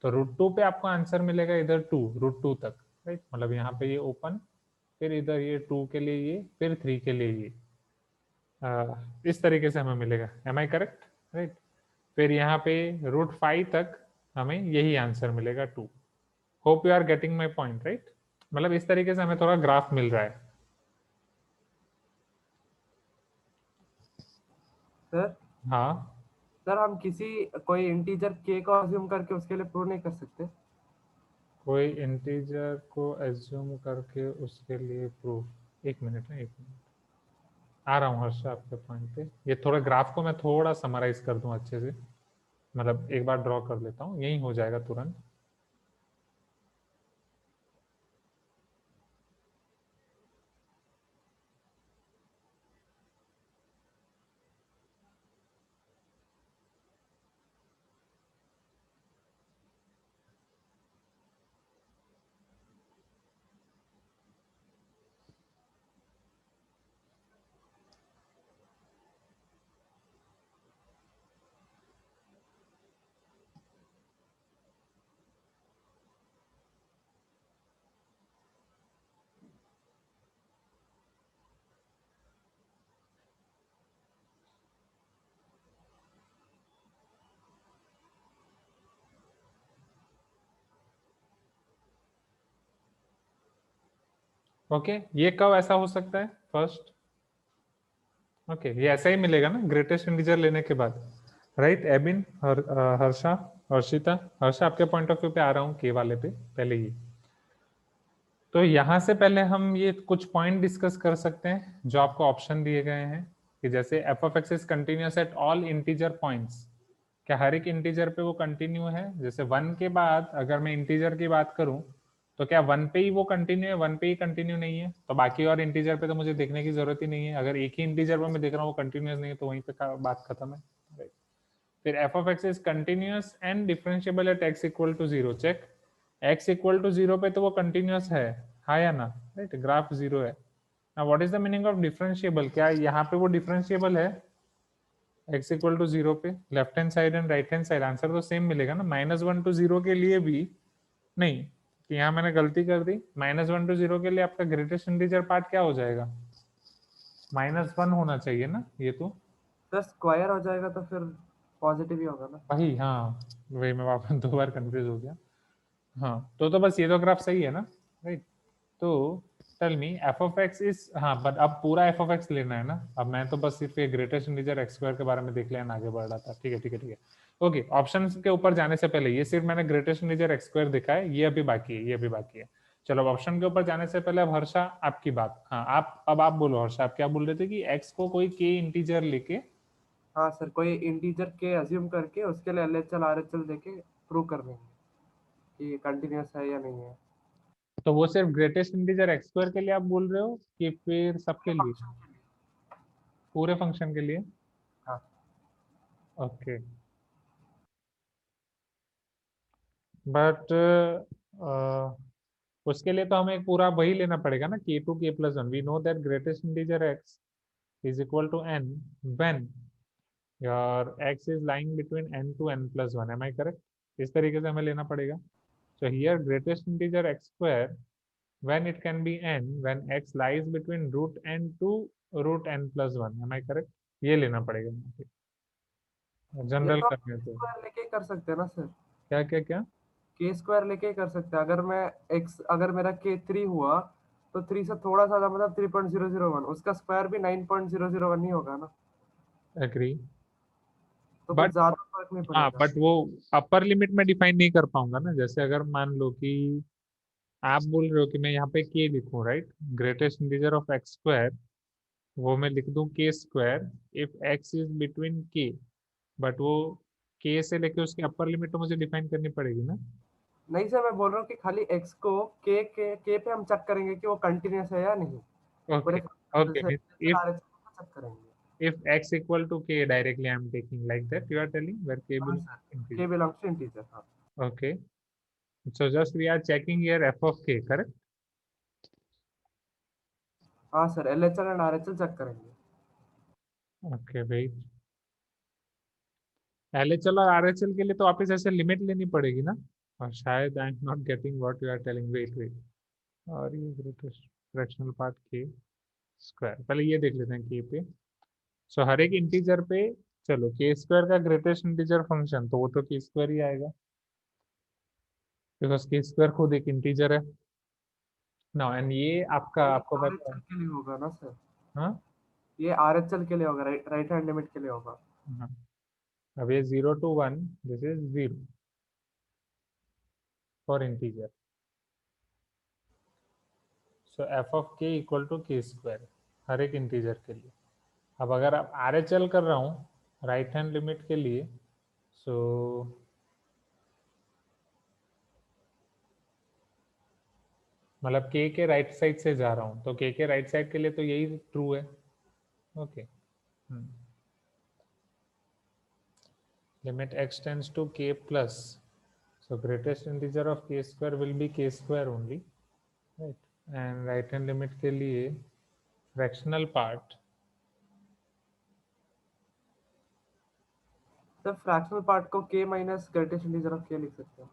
Speaker 1: तो √2 पे आपको आंसर मिलेगा इधर 2, √2 तक, राइट? मतलब यहाँ पे ये ओपन, फिर इधर ये 2 के लिए ये, फिर 3 के लिए ये, इस तरीके से हमें मिलेगा. Am I correct? राइट. फिर यहाँ पे √5 तक हमें यही आंसर मिलेगा 2. Hope you are getting my point, right? मतलब इस तरीके से हमें थोड़ा ग्राफ मिल रहा है.
Speaker 3: सर
Speaker 1: हाँ,
Speaker 3: सर हम किसी कोई इंटीजर k को अज्यूम करके उसके लिए प्रूव नहीं कर सकते?
Speaker 1: कोई इंटीजर को एज्यूम करके उसके लिए प्रूफ. एक मिनट ना, एक मिनट, आ रहा हूँ हर्ष आपके पॉइंट पे. ये थोड़ा ग्राफ को मैं थोड़ा समराइज कर दूं अच्छे से, मतलब एक बार ड्रॉ कर लेता हूँ, यही हो जाएगा तुरंत. ओके, ये कब ऐसा हो सकता है? फर्स्ट, ओके, ये ऐसा ही मिलेगा ना ग्रेटेस्ट इंटीजर लेने के बाद, राइट? एबिन, हर्षा, हर्षिता, हर्षा आपके पॉइंट ऑफ व्यू पे आ रहा हूँ के वाले पे पहले ही. तो यहाँ से पहले हम ये कुछ पॉइंट डिस्कस कर सकते हैं जो आपको ऑप्शन दिए गए हैं कि जैसे f of x is continuous at all integer points. क्या हर एक इंटीजर पे वो कंटिन्यू है? जैसे 1 के बाद अगर मैं इंटीजर की बात करूं तो क्या 1 पे ही वो कंटिन्यू है, 1 पे ही कंटिन्यू नहीं है? तो बाकी और इंटीजर पे तो मुझे देखने की जरूरत ही नहीं है. अगर एक ही इंटीजर पे मैं देख रहा हूँ वो कंटिन्यूस नहीं है तो वहीं पे बात खत्म है. फिर f of x is continuous and differentiable at x equal to 0. Check, x equal to 0 पे तो वो कंटिन्यूस है, हाँ या ना? राइट, ग्राफ 0 है. Now what is the meaning of differentiable? क्या यहाँ पे वो differentiable है x इक्वल टू 0 पे? Left hand side and right hand side answer तो सेम मिलेगा ना। -1 to 0 के लिए भी नहीं, कि यहाँ मैंने गलती कर दी। -1 to 0 के लिए आपका ग्रेटेस्ट इंटीजर पार्ट क्या हो जाएगा? -1 होना चाहिए ना ये तो।
Speaker 3: सर स्क्वायर हो जाएगा तो फिर पॉजिटिव ही होगा ना।
Speaker 1: वही, हाँ वही मैं वापस 2 बार कंफ्यूज हो गया। हाँ तो बस ये तो ग्राफ सही है ना, राइट। तो tell me F of x is, हाँ बट अब पूरा एफ ऑफ एक्स लेना है ना। अब मैं तो बस सिर्फ ये ग्रेटेस्ट इंटीजर एक्स स्क्वायर के बारे में देख लेना आगे बढ़ रहा था। ठीक है ठीक है ठीक है, ओके। ऑप्शन के ऊपर जाने से पहले ये सिर्फ मैंने ग्रेटेस्ट इंटीजर एक्स स्क्वायर दिखा है, ये अभी बाकी है, ये अभी बाकी है। चलो ऑप्शन के ऊपर जाने से पहले अब हर्षा आपकी बात। हाँ आप अब आप बोलो हर्षा, आप क्या बोल रहे थे कि एक्स को कोई के इंटीजर लेके।
Speaker 3: हाँ सर, कोई इंटीजर के अज्यूम करके उसके लिए LHL RHL देके प्रूव कर देंगे कि कंटिन्यूअस है या नहीं है।
Speaker 1: तो वो सिर्फ ग्रेटेस्ट इंटीजर एक्स स्क्वायर के लिए आप बोल रहे हो कि फिर सबके लिए,
Speaker 3: फंक्शन के लिए।
Speaker 1: पूरे फंक्शन के लिए?
Speaker 3: हाँ
Speaker 1: ओके बट उसके लिए तो हमें पूरा वही लेना पड़ेगा ना, k2 k+1। We know that greatest integer x is equal to n when your x is lying between n to n+1। Am I correct? इस तरीके से हमें लेना पड़ेगा। So here greatest integer x square when it can be n when x lies between root n to root n+1। Am I correct? ये लेना पड़ेगा
Speaker 3: ये
Speaker 1: जनरल
Speaker 3: तो आप
Speaker 1: करने तो।
Speaker 3: स्क्वायर लेके ही कर सकते हैं ना सर।
Speaker 1: क्या क्या क्या?
Speaker 3: के स्क्वायर लेके ही कर सकते हैं। अगर मेरा k3 हुआ तो 3 से थोड़ा सा मतलब 3.001, उसका स्क्वायर भी 9.001 ही होगा ना।
Speaker 1: एग्री
Speaker 3: तो कुछ
Speaker 1: बट,
Speaker 3: ज्यादा फर्क नहीं
Speaker 1: हाँ
Speaker 3: पड़ेगा।
Speaker 1: बट वो अपर लिमिट में डिफाइन नहीं कर पाऊंगा ना। जैसे अगर मान लो कि आप बोल रहे हो कि मैं यहाँ पे k लिखूं, right, greatest integer of x square, वो मैं लिख दूं के square if x is between के। बट वो के से लेके उसकी अपर लिमिट तो मुझे डिफाइन करनी पड़ेगी ना।
Speaker 3: नहीं सर, मैं बोल रहा हूँ कि खाली x को के पे हम चेक करेंगे कि वो कंटिन्यूअस है या नहीं। पूरे
Speaker 1: ओके ओके
Speaker 3: जैसे
Speaker 1: if
Speaker 3: चेक करेंगे।
Speaker 1: if x equal to k directly I am taking like that you are telling where k
Speaker 3: हाँ
Speaker 1: belongs
Speaker 3: सर,
Speaker 1: to
Speaker 3: के
Speaker 1: integer.
Speaker 3: Belongs to integer. हाँ
Speaker 1: Okay, so just we are checking here f of k, correct?
Speaker 3: हाँ sir, LHL and RHL check करेंगे।
Speaker 1: Okay भाई, LHL और RHL के लिए तो वापस ऐसे लिमिट लेनी पड़ेगी ना। और शायद I am not getting what you are telling. Wait wait, और ये ग्रेटेस्ट फ्रैक्शनल पार्ट के स्क्वायर, पहले ये देख लेते हैं के पे। सो हर एक इंटीजर पे, चलो के स्क्वायर का ग्रेटेस्ट इंटीजर फंक्शन तो वो तो के स्क्वायर ही आएगा, बिकॉज के स्क्वायर खुद एक इंटीजर है ना। एंड ये आपका,
Speaker 3: ये
Speaker 1: आपको पता है।
Speaker 3: RHL के लिए होगा ना सर।
Speaker 1: हाँ
Speaker 3: ये RHL के लिए होगा, राइट हैंड लिमिट के लिए होगा।
Speaker 1: हाँ, अब ये 0 to 1, this is 0 for integer. So F of के इक्वल टू के स्क्वायर हर एक इंटीजर के लिए। अब अगर आप आर एच एल कर रहा हूँ राइट हैंड लिमिट के लिए, सो मतलब के राइट साइड से जा रहा हूँ तो के राइट साइड के लिए तो यही ट्रू है। Okay, limit X tends to K plus, so greatest integer of k square will be k square only, right? And right hand limit के लिए fractional part,
Speaker 3: sir fractional part को k minus greatest integer of k लिख सकते हैं।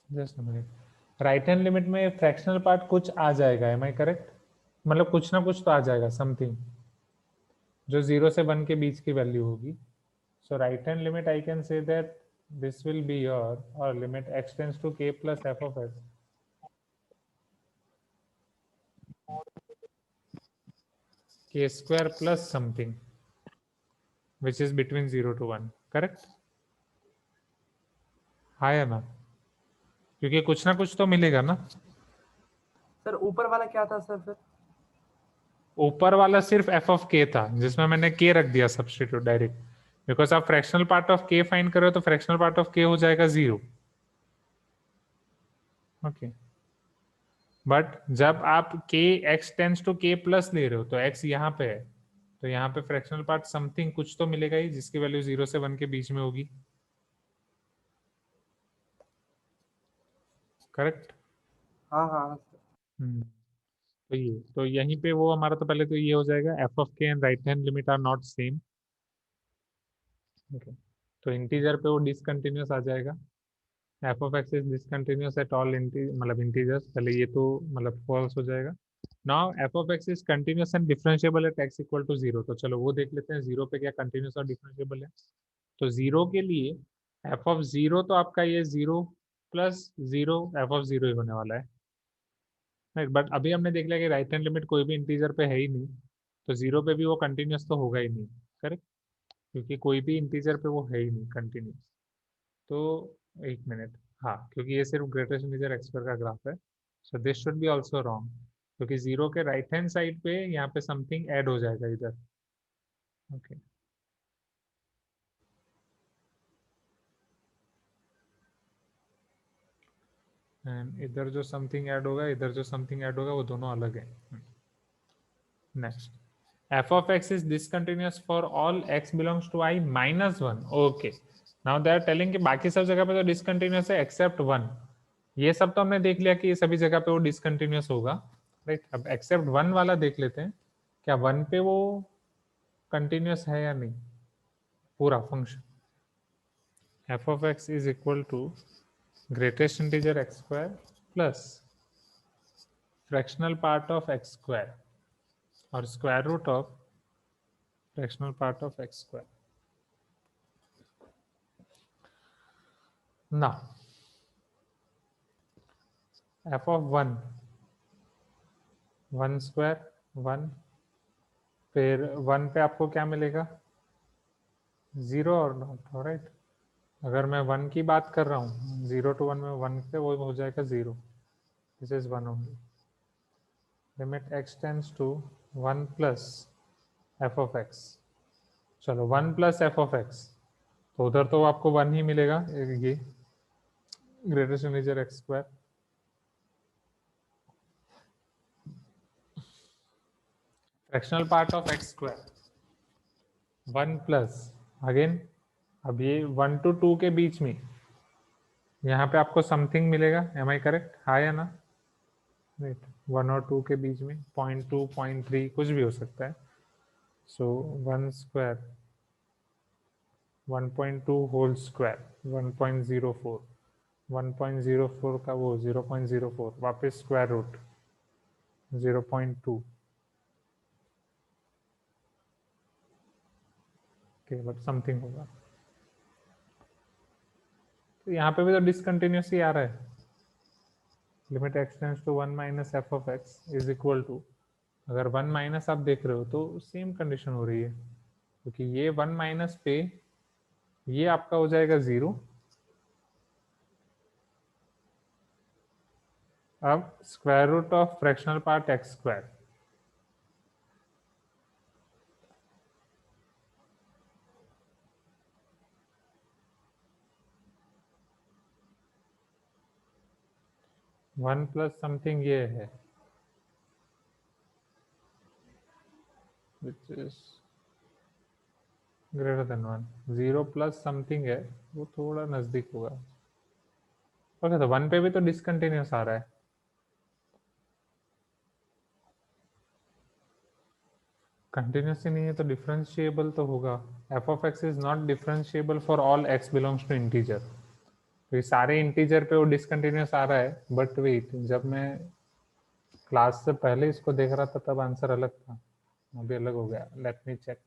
Speaker 1: just a minute, right hand limit में fractional part कुछ आ जाएगा, am I correct? मतलब कुछ ना कुछ तो आ जाएगा, something जो 0 से 1 के बीच की वैल्यू होगी। so right hand limit I can say that this will be your, or limit x tends to k plus f of x, k square plus something which is between 0 to 1, correct? हाँ या ना, क्योंकि कुछ ना कुछ तो मिलेगा ना।
Speaker 3: सर ऊपर वाला क्या था सर फिर?
Speaker 1: ऊपर वाला सिर्फ एफ ऑफ के था जिसमें मैंने के रख दिया सब्स्टिट्यूट डायरेक्ट, बिकॉज आप फ्रैक्शनल पार्ट ऑफ के फाइंड करो तो फ्रैक्शनल पार्ट ऑफ के हो जाएगा 0। ओके, बट जब आप के x tense to K plus ले रहे हो तो एक्स यहाँ पे है, तो यहाँ पे फ्रैक्शनल पार्ट समथिंग कुछ तो मिलेगा ही जिसकी वैल्यू 0 से 1 के बीच में होगी। करेक्ट।
Speaker 3: हाँ हाँ
Speaker 1: तो ये तो यहीं पे वो हमारा तो पहले तो ये हो जाएगा F of K and right hand limit are not same. Okay, तो इंटीजर पे वो डिसकंटिन्यूस आ जाएगा। F of x is discontinuous at all मतलब इंटीजर्स, पहले ये तो मतलब फॉल्स हो जाएगा। Now F of x is continuous and differentiable at X equal to zero, तो चलो वो देख लेते हैं जीरो पे क्या कंटिन्यूस और डिफरेंशिएबल है। तो जीरो के लिए एफ ऑफ जीरो तो आपका ये zero plus zero F of zero ही होने वाला है, राइट। बट अभी हमने देख लिया कि राइट हैंड लिमिट कोई भी इंटीजर पे है ही नहीं, तो जीरो पे भी वो कंटिन्यूस तो होगा ही नहीं, करेक्ट, क्योंकि कोई भी इंटीजर पे वो है ही नहीं कंटिन्यूस। तो एक मिनट, हाँ, क्योंकि ये सिर्फ ग्रेटेस्ट इंटीजर एक्स स्क्वायर का ग्राफ है, so this should be also wrong, क्योंकि जीरो के राइट हैंड साइड पे यहाँ पे समथिंग ऐड हो जाएगा इधर। ओके, एंड इधर जो समथिंग ऐड होगा, इधर जो समथिंग ऐड होगा, वो दोनों अलग है। Next, f of x is discontinuous for all x belongs to I minus 1. Okay, now they are telling कि बाकी सब जगह पे तो discontinuous है except 1। ये सब तो हमने देख लिया कि ये सभी जगह पे वो discontinuous होगा, राइट। अब except 1 वाला देख लेते हैं, क्या 1 पे वो continuous है या नहीं पूरा function. f of x is equal to greatest integer x square plus fractional part of x square or square root of fractional part of x square. Now f of 1 1 square 1, फिर 1 पे आपको क्या मिलेगा, जीरो और नॉट, राइट। अगर मैं 1 की बात कर रहा हूँ 0 to 1 में 1 पे वो हो जाएगा 0, this is 1 only. Limit x tends to 1 plus F of X, चलो 1 प्लस एफ ऑफ एक्स, तो उधर तो आपको 1 ही मिलेगा, ये greatest integer x square. Fractional part of x square 1 plus, again अब ये 1 to 2 के बीच में यहाँ पे आपको समथिंग मिलेगा, एम आई करेक्ट, हाँ या ना, राइट। 1 और 2 के बीच में 0.2 0.3 कुछ भी हो सकता है। सो 1 स्क्वायर 1.2 होल स्क्वायर 1.04, 1.04 का वो 0.04 वापस स्क्वायर रूट 0.2 के बट समथिंग होगा। तो यहाँ पे भी तो डिसकंटिन्यूस ही आ रहा है। Limit X tends to 1 minus F of x is equal to, अगर 1 माइनस आप देख रहे हो तो सेम कंडीशन हो रही है, क्योंकि ये 1 माइनस पे ये आपका हो जाएगा 0। अब square root of fractional part X square, one plus something ये है which is greater than 1, 0 plus something है, वो थोड़ा नजदीक होगा। ओके, तो 1 पे भी तो डिसकंटिन्यूस आ रहा है, कंटिन्यूस ही नहीं है तो डिफरेंशिएबल तो होगा। F of x is not differentiable for all X belongs to integer, तो ये सारे इंटीजर पे वो डिसकंटिन्यूस आ रहा है। बट वेट, जब मैं क्लास से पहले इसको देख रहा था तब आंसर अलग था, अभी अलग हो गया। Let me check.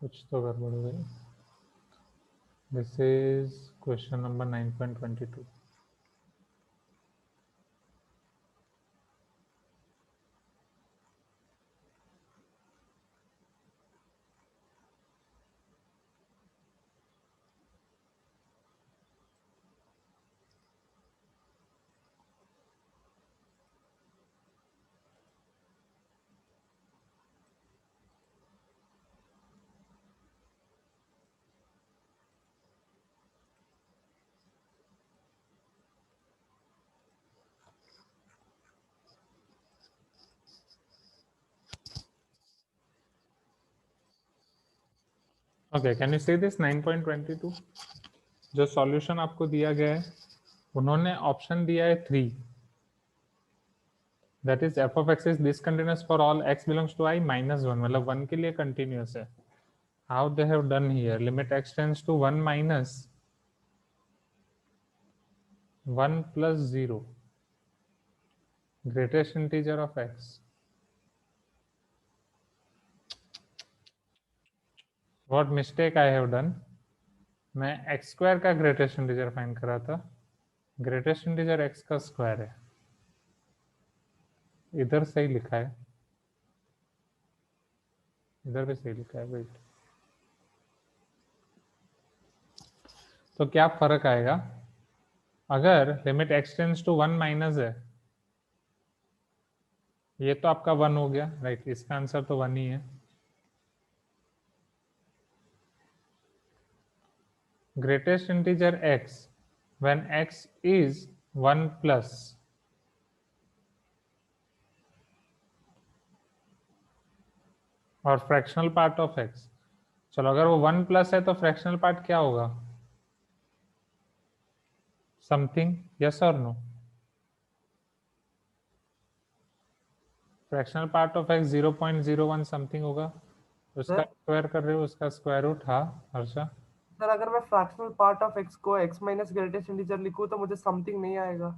Speaker 1: कुछ तो गड़बड़ हो गई। This is question number 9.22। Okay, can you see this 9.22 जो सॉल्यूशन आपको दिया गया है, उन्होंने ऑप्शन दिया है 3, that is F of x is discontinuous for all X belongs to I minus 1, मतलब 1 के लिए कंटिन्यूअस है. How they have done here, limit X tends to 1 minus 1 plus 0 greatest integer of X. What mistake I have done, मैं एक्स स्क्वायर का ग्रेटेस्ट इंटीजर फाइंड कर रहा था. ग्रेटेस्ट इंटीजर एक्स का स्क्वायर है, इधर सही लिखा है, इधर भी सही लिखा है. वेट, तो क्या फर्क आएगा अगर limit X tends to 1 minus है, ये तो आपका 1 हो गया, राइट, इसका आंसर तो 1 ही है. Greatest integer x when x is 1 plus और फ्रैक्शनल पार्ट ऑफ x. चलो अगर वो 1 प्लस है तो फ्रैक्शनल पार्ट क्या होगा, समथिंग, यस और no. Fractional part of x 0.01 something होगा, उसका
Speaker 3: सर
Speaker 1: स्क्वायर कर रहे हो, उसका स्क्वायर रूट. हाँ हर्षा.
Speaker 3: सर अगर मैं फ्रैक्शनल पार्ट ऑफ एक्स को एक्स माइनस ग्रेटेस्ट इंटीजर लिखूं तो मुझे समथिंग नहीं आएगा.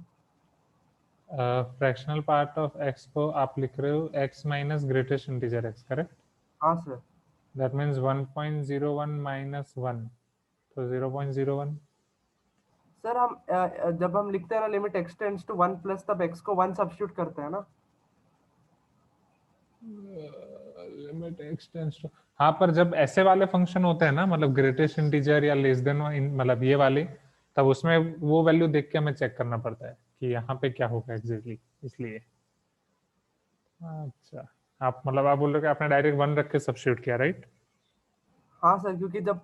Speaker 1: फ्रैक्शनल पार्ट ऑफ x को आप लिख रहे हो x minus greatest integer x, correct.
Speaker 3: हाँ सर.
Speaker 1: दैट मीन्स 1.01 माइनस 1, तो 0.01.
Speaker 3: सर हम जब हम लिखते हैं ना limit X tends to 1 plus तब एक्स को 1 सब्स्टिट्यूट करते हैं ना.
Speaker 1: लिमिट एक्स टेंड्स टू, हाँ, पर जब ऐसे वाले फंक्शन होते हैं ना, मतलब ग्रेटेस्ट इंटीजर या लेस देन, मतलब ये वाले, तब उसमें वो वैल्यू देख के हमें चेक करना पड़ता है कि यहाँ पे क्या होगा एग्जैक्टली, इसलिए. अच्छा, आप मतलब आप बोल रहे हो कि आपने डायरेक्ट 1 रख के सब्स्टिट्यूट किया, राइट.
Speaker 3: हाँ सर, क्योंकि जब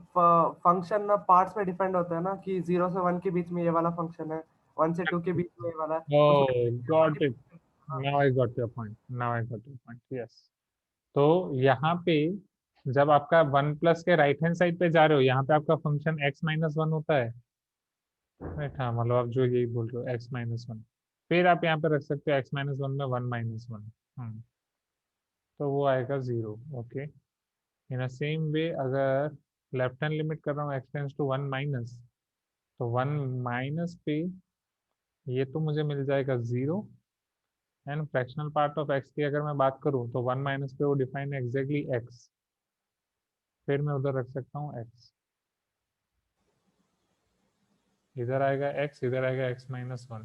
Speaker 3: फंक्शन ना पार्ट्स में डिपेंड होता है ना कि 0 से 1 के बीच में ये वाला फंक्शन है, 1 से 2 के बीच में ये वाला है,
Speaker 1: ओह,
Speaker 3: उसमें
Speaker 1: got it. Now I got your point, now I got your point, yes. तो यहाँ पे जब आपका 1 प्लस के राइट हैंड साइड पे जा रहे हो, यहाँ पे आपका फंक्शन x माइनस 1 होता है, राइट. हाँ, मतलब आप जो यही बोल रहे हो x माइनस 1, फिर आप यहाँ पे रख सकते हो x माइनस 1 में 1 माइनस 1, तो वो आएगा 0. ओके, इन अ सेम वे अगर लेफ्ट हैंड लिमिट कर रहा हूँ x टेंड्स टू 1 माइनस, तो 1 माइनस पे ये तो मुझे मिल जाएगा 0. And fractional part of x की अगर मैं बात करूँ तो 1 माइनस पे वो डिफाइन है एग्जैक्टली x, फिर मैं उधर रख सकता हूँ x, इधर आएगा x, इधर आएगा x माइनस 1,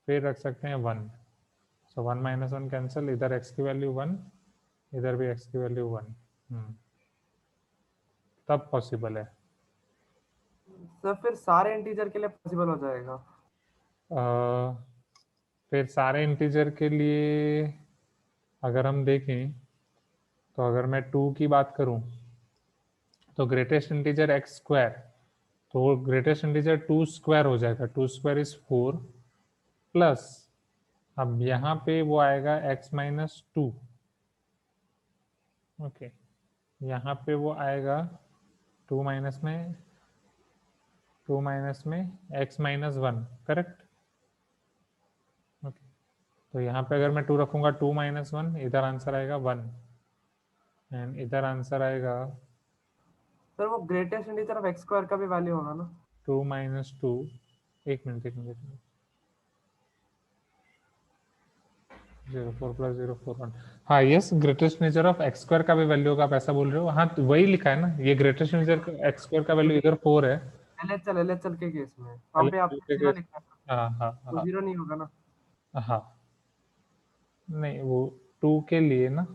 Speaker 1: फिर रख सकते हैं 1. सो 1 माइनस 1 कैंसिल, इधर x की वैल्यू 1, इधर भी x की वैल्यू 1. तब पॉसिबल है.
Speaker 3: सर फिर सारे इंटीजर के लिए पॉसिबल हो जाएगा.
Speaker 1: फिर सारे इंटीजर के लिए अगर हम देखें, तो अगर मैं 2 की बात करूं तो ग्रेटेस्ट इंटीजर एक्स स्क्वायर, तो ग्रेटेस्ट इंटीजर 2 स्क्वायर हो जाएगा, 2 स्क्वायर इज 4 प्लस, अब यहाँ पे वो आएगा x माइनस 2. ओके, यहाँ पे वो आएगा 2 माइनस में x माइनस 1, करेक्ट. ओके, तो यहाँ पे अगर मैं 2 रखूंगा 2 माइनस 1, इधर आंसर आएगा 1, एंड इधर आंसर आएगा
Speaker 3: सर वो greatest integer of x square का भी वैल्यू होगा ना.
Speaker 1: 2 माइनस 2. एक मिनट, 04 प्लस 041. हाँ, yes, greatest measure of x square का भी वैल्यू होगा, आप ऐसा बोल रहे हो. हाँ, तो वही लिखा है ना, ये ग्रेटेस्ट मेजर एक्स स्क्वायर का वैल्यू इधर 4 है.
Speaker 3: एलएचएल के केस में वहाँ पे आपने जीरो लिखा है,
Speaker 1: हाँ हाँ
Speaker 3: तो
Speaker 1: हाँ
Speaker 3: जीरो नहीं होगा ना.
Speaker 1: हाँ, नहीं, वो 2 के लिए ना,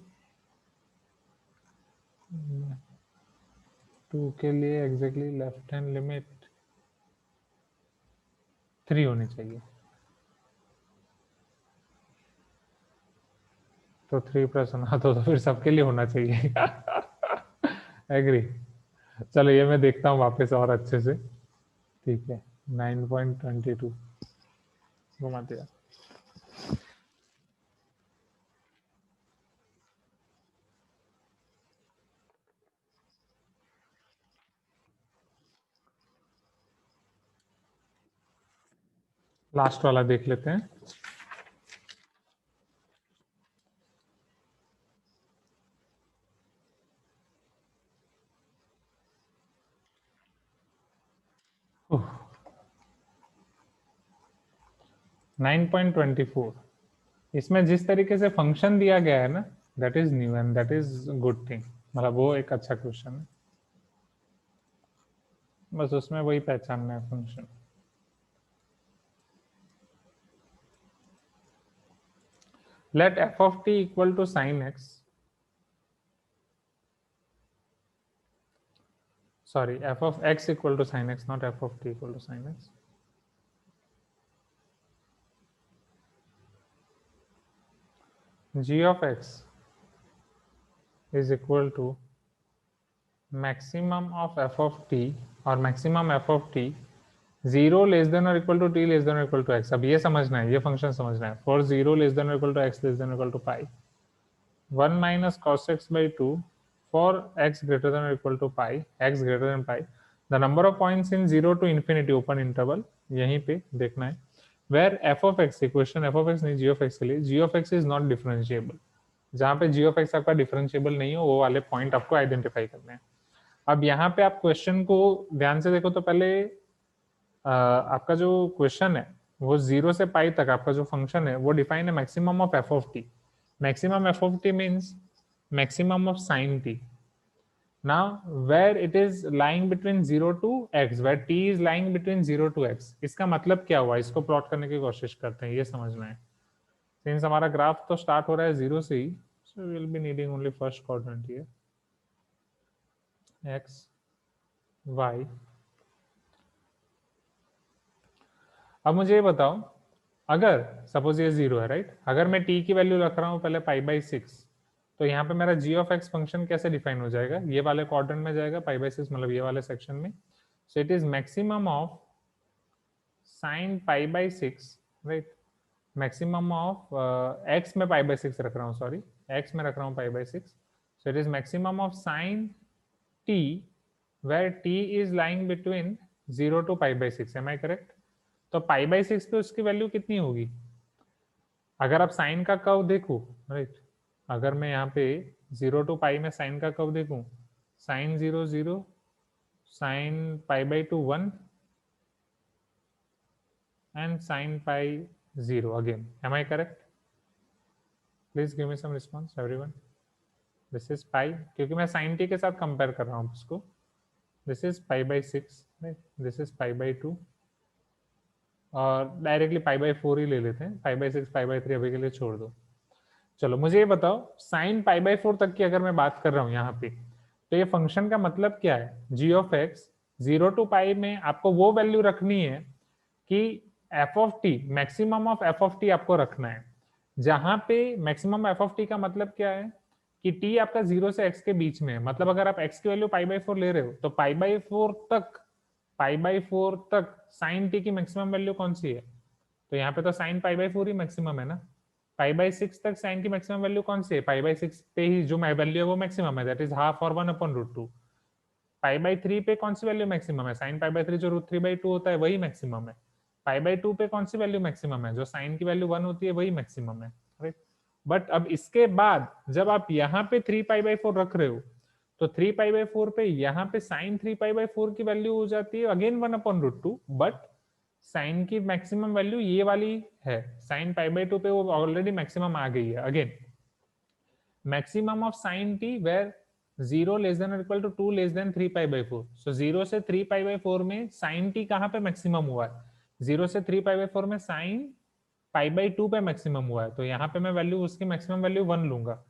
Speaker 1: 2 के लिए एग्जैक्टली लेफ्ट हैंड लिमिट 3 होनी चाहिए, तो 3 प्लस होना, तो फिर सबके लिए होना चाहिए. एग्री. चलो ये मैं देखता हूँ वापस और अच्छे से. ठीक है, 9.22 घुमा दिया. लास्ट वाला देख लेते हैं। ओह, 9.24। इसमें जिस तरीके से फंक्शन दिया गया है ना, that is new and that is good thing. मतलब वो एक अच्छा क्वेश्चन है, बस उसमें वही पहचानना है function. Let f of t equal to sin x, sorry, f of x equal to sin x, not f of t equal to sin x. g of x is equal to maximum of f of t और maximum f of t 0 less than और equal to t less than और इक्वल टू x। अब ये समझना है, ये फंक्शन समझना है। फॉर 0 लेस देन और equal to x less than और equal to pi, 1 minus cos x by 2 for x greater than or equal to pi, x greater than pi, the number of points in 0 to infinity open interval यहीं पे देखना है, where f of x, equation f of x नहीं g of x के लिए, g of x is not differentiable, जहाँ पे g of x आपका डिफरेंशिएबल नहीं हो वो वाले पॉइंट आपको आइडेंटिफाई करने हैं। अब यहाँ पे आप क्वेश्चन को ध्यान से देखो तो पहले आपका जो क्वेश्चन है वो 0 से पाई तक आपका जो फंक्शन है वो डिफाइन है maximum of f of t। maximum f of t means maximum of sin t. Now where it is lying between 0 to x, where t is lying between 0 to x, इसका मतलब क्या हुआ, इसको प्लॉट करने की कोशिश करते हैं, ये समझना है। सिंस हमारा ग्राफ तो स्टार्ट हो रहा है 0 से ही, so we will be needing only first quadrant here, x y। अब मुझे ये बताओ, अगर सपोज ये 0 है, राइट, अगर मैं t की वैल्यू रख रहा हूँ पहले π/6, तो यहाँ पे मेरा g ऑफ x फंक्शन कैसे डिफाइन हो जाएगा, ये वाले क्वाड्रेंट में जाएगा π/6, मतलब ये वाले सेक्शन में। So it is maximum of sin π/6, right, maximum of x में π/6 रख रहा हूँ, सॉरी x में रख रहा हूँ π/6। So it is maximum of sin t where t is lying between 0 to π/6, am I correct? तो π/6 पे उसकी वैल्यू कितनी होगी, अगर आप साइन का कर्व देखो, राइट, अगर मैं यहाँ पे 0 to पाई में साइन का कर्व देखूं, sine 0 0, sine π/2 1 and sine pi 0 again, am I correct? Please give me some response everyone. This is pi, क्योंकि मैं साइन टी के साथ कंपेयर कर रहा हूँ उसको। दिस इज π/6, दिस इज π/2, और डायरेक्टली π/4 ही ले लेते हैं, π/6 π/3 अभी के लिए छोड़ दो। चलो मुझे ये बताओ, साइन π/4 तक की अगर मैं बात कर रहा हूँ यहाँ पे, तो ये फंक्शन का मतलब क्या है, g ऑफ x 0 to पाई में आपको वो वैल्यू रखनी है कि f of t, maximum of f of t आपको रखना है, जहां पे मैक्सिमम f of t का मतलब क्या है कि t आपका 0 से x के बीच में है। मतलब अगर आप x की वैल्यू π/4 ले रहे हो तो π/4 तक साइन t की मैक्सिमम वैल्यू कौन सी है, तो यहाँ पे तो साइन π/4 ही मैक्सिमम है ना। π/6 तक साइन की मैक्सिमम वैल्यू कौन सी है, π/6 पे ही जो वैल्यू है वो मैक्सिमम है, दैट इज हाफ और 1/√2। π/3 पे कौन सी वैल्यू मैक्सिमम है, साइन π/3 जो √3/2 होता है वही मैक्सिमम है। π/2 पे कौन सी वैल्यू मैक्सिमम है, जो साइन की वैल्यू 1 होती है वही मैक्सिमम है, राइट। बट अब इसके बाद जब आप यहाँ पे 3π/4 रख रहे हो, तो 3π/4 पे यहाँ पे साइन 3π/4 की वैल्यू हो जाती है अगेन 1/√2, बट साइन की मैक्सिमम वैल्यू ये वाली है, साइन π/2 पे वो ऑलरेडी मैक्सिमम आ गई है। Again maximum of sine T where 0 less than और equal to 2 less than 3π/4। So 0 से 3π/4 में साइन टी कहाँ पे मैक्सिमम हुआ है, 0 से 3π/4 में साइन π/2 पे मैक्सिमम हुआ है, तो यहाँ पे मैं वैल्यू उसकी मैक्सिमम वैल्यू 1 लूंगा।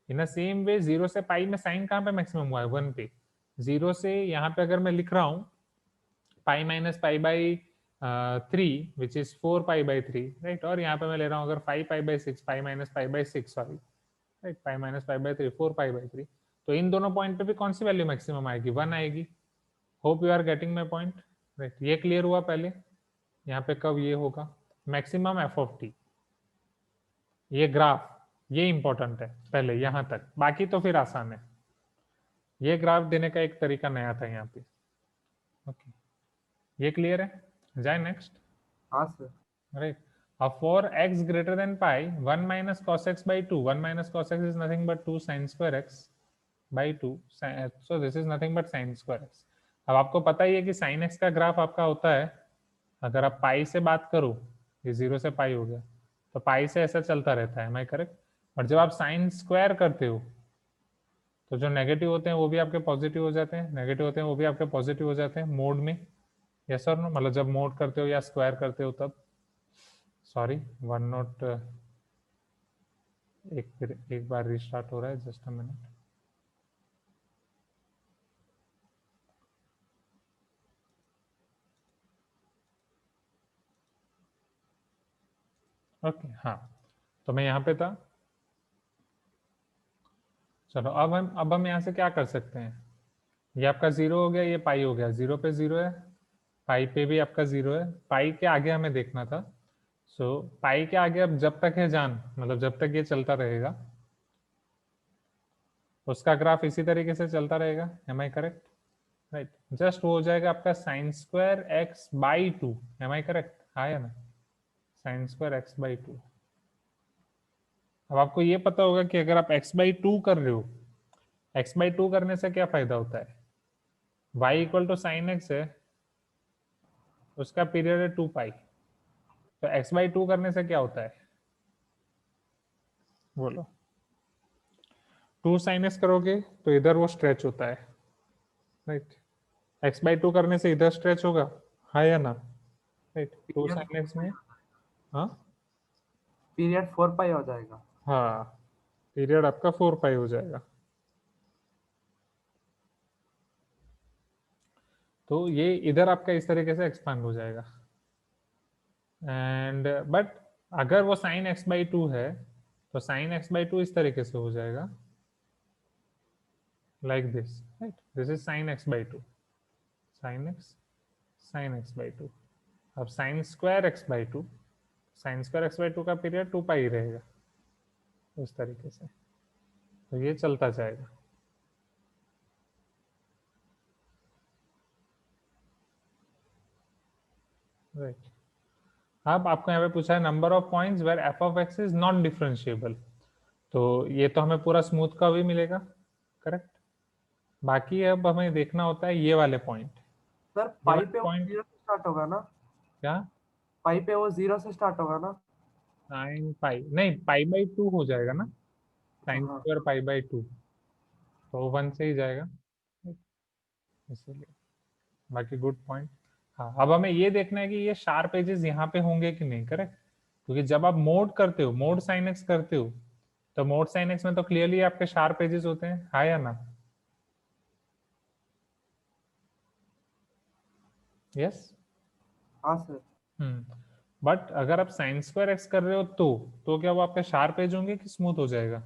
Speaker 1: इन सेम वे 0 से पाई में साइन कहाँ पे मैक्सिमम हुआ है, 1 पे। 0 से यहाँ पे अगर मैं लिख रहा हूँ pi minus π/3 which is 4π/3, right, और यहाँ पे मैं ले रहा हूँ अगर 5π/6, pi minus π/6, sorry, right, pi minus π/3 4π/3, तो इन दोनों पॉइंट पे भी कौन सी वैल्यू मैक्सिमम आएगी, 1 आएगी। Hope you are getting my point, right. ये क्लियर हुआ पहले, यहाँ पे कब ये होगा मैक्सिमम एफ ऑफ टी, ये ग्राफ, ये इंपॉर्टेंट है पहले यहाँ तक, बाकी तो फिर आसान है। ये ग्राफ देने का एक तरीका नया था यहाँ पे, ओके, ये क्लियर है, जाए नेक्स्ट।
Speaker 3: हाँ sir.
Speaker 1: right? For x greater than pi, 1 minus cos x by 2. 1 minus cos x is nothing but 2 sin square x by 2. So this is nothing but sin square x. अब आपको पता ही है कि sin x का ग्राफ आपका होता है, अगर आप पाई से बात करो, ये 0 से पाई हो गया, तो पाई से ऐसा चलता रहता है, मैं करेक्ट? और जब आप साइन स्क्वायर करते हो तो जो नेगेटिव होते हैं वो भी आपके पॉजिटिव हो जाते हैं, नेगेटिव होते हैं वो भी आपके पॉजिटिव हो जाते हैं मोड में। यस और नो? मतलब जब मोड करते हो या स्क्वायर करते हो तब। सॉरी, वन नोट एक बार रिस्टार्ट हो रहा है, जस्ट अ मिनट। ओके, हाँ, तो मैं यहाँ पे था। चलो अब हम यहाँ से क्या कर सकते हैं, ये आपका 0 हो गया, ये पाई हो गया, 0 पे 0 है, पाई पे भी आपका 0 है, पाई के आगे हमें देखना था। सो पाई के आगे अब जब तक है जान, मतलब जब तक ये चलता रहेगा उसका ग्राफ इसी तरीके से चलता रहेगा। Am I correct? Right, just वो हो जाएगा आपका sine square X by 2। Am I correct? हाँ या ना? Sine square X by 2। अब आपको ये पता होगा कि अगर आप x बाई 2 कर रहे हो, x बाई 2 करने से क्या फायदा होता है, y equal to sine X है, उसका पीरियड है 2 पाई, तो x बाई 2 करने से क्या होता है, बोलो? 2 साइन एक्स करोगे तो इधर वो स्ट्रेच होता है, राइट? x बाई 2 करने से इधर स्ट्रेच होगा, हाँ या ना? राइट, 2 साइन एक्स में, हाँ
Speaker 3: पीरियड 4 पाई हो जाएगा।
Speaker 1: हाँ, पीरियड आपका 4 पाई हो जाएगा। तो ये इधर आपका इस तरीके से एक्सपांड हो जाएगा। एंड बट अगर वो साइन एक्स बाई 2 है तो साइन एक्स बाई 2 इस तरीके से हो जाएगा, like this, right? This is sine x by 2, sine x by 2। अब sign square X by 2, sign square X by 2 का पीरियड 2 पाई रहेगा इस तरीके से, तो ये चलता जाएगा। राइट, अब आपको यहाँ पे पूछा है number of points where F of x is non differentiable, तो ये तो हमें पूरा स्मूथ का भी मिलेगा, करेक्ट? बाकी अब हमें देखना होता है ये वाले पॉइंट।
Speaker 3: सर
Speaker 1: ये
Speaker 3: पाई
Speaker 1: वाले
Speaker 3: पे वो
Speaker 1: पॉइंट
Speaker 3: 0 से स्टार्ट होगा ना?
Speaker 1: क्या?
Speaker 3: पाई पे वो 0 से स्टार्ट होगा ना?
Speaker 1: साइन पाई नहीं, पाई बाई 2 हो जाएगा ना,
Speaker 3: अच्छा
Speaker 1: साइन
Speaker 3: हाँ।
Speaker 1: स्क्वायर पाई बाई 2, तो 1 से ही जाएगा, इसीलिए। बाकी गुड पॉइंट। हाँ, अब हमें ये देखना है कि ये शार्प एजेस यहाँ पे होंगे कि नहीं, करेक्ट? क्योंकि जब आप मोड करते हो, मोड साइन एक्स करते हो, तो मोड साइन एक्स में तो क्लियरली आपके शार्प एजेस होते हैं, हाँ या ना? यस।
Speaker 3: हाँ सर।
Speaker 1: बट अगर आप साइन स्क्वायर एक्स कर रहे हो तो क्या वो आपके शार्प एज होंगे कि स्मूथ हो जाएगा?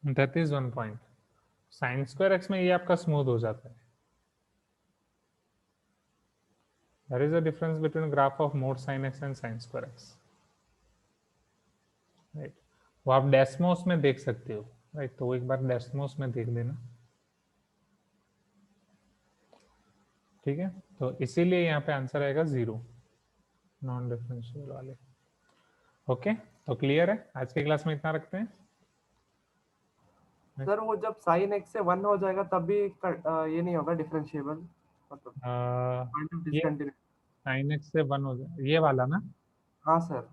Speaker 1: That is one point. Sign square x में ये आपका स्मूथ हो जाता है। There is a difference between graph of mode sin x and sin square x, right? वो आप डेस्मोस में देख सकते हो, राइट? तो वो एक बार डेस्मोस में देख लेना, ठीक है? तो इसीलिए यहाँ पे आंसर आएगा 0, नॉन डिफरेंशियल वाले। ओके, तो क्लियर है? आज की क्लास में इतना रखते हैं।
Speaker 3: सर वो जब साइन एक्स से 1 हो जाएगा तब भी ये नहीं होगा डिफरेंशिएबल, मतलब पॉइंट ऑफ
Speaker 1: ये
Speaker 3: डिसकंटिन्यूटी।
Speaker 1: sin x से 1 हो जाए, ये वाला ना?
Speaker 3: हाँ सर,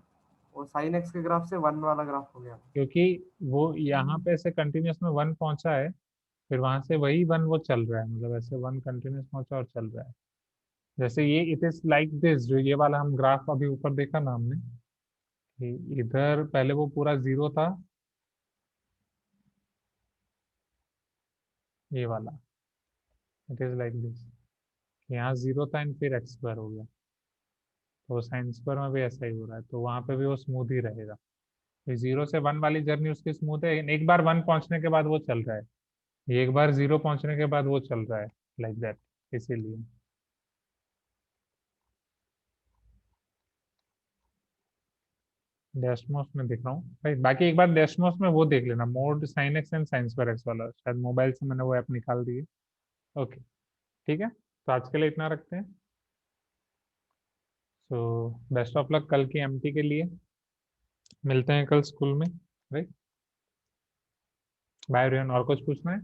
Speaker 3: वो साइन एक्स के ग्राफ से 1 वाला ग्राफ हो गया।
Speaker 1: क्योंकि वो यहाँ पे ऐसे कंटिन्यूस में 1 पहुंचा है, फिर वहां से वही 1 वो चल रहा है, मतलब ऐसे 1 कंटिन्यूस पहुंचा और चल रहा है। जैसे ये इट इज लाइक दिस, जो ये वाला हम ग्राफ अभी ऊपर देखा ना हमने, कि इधर पहले वो पूरा 0 था, ये वाला इट इज लाइक दिस, यहाँ 0 था एंड फिर एक्स स्क्वायर हो गया, तो साइन स्क्वायर में भी ऐसा ही हो रहा है, तो वहां पे भी वो स्मूथ ही रहेगा। तो 0 से 1 वाली जर्नी उसकी स्मूथ है, लेकिन एक बार 1 पहुंचने के बाद वो चल रहा है, ये एक बार 0 पहुंचने के बाद वो चल रहा है, लाइक दैट, इसीलिए। डेस्मोस में दिख रहा हूँ भाई, बाकी एक बार डेस्मोस में वो देख लेना, mod sine x and sign square x वाला, शायद मोबाइल से मैंने वो ऐप निकाल दी है, ओके ठीक है, तो आज के लिए इतना रखते हैं। सो बेस्ट ऑफ लक कल की एमटी के लिए, मिलते हैं कल स्कूल में, राइट। बाय एवरीवन, और कुछ पूछना है?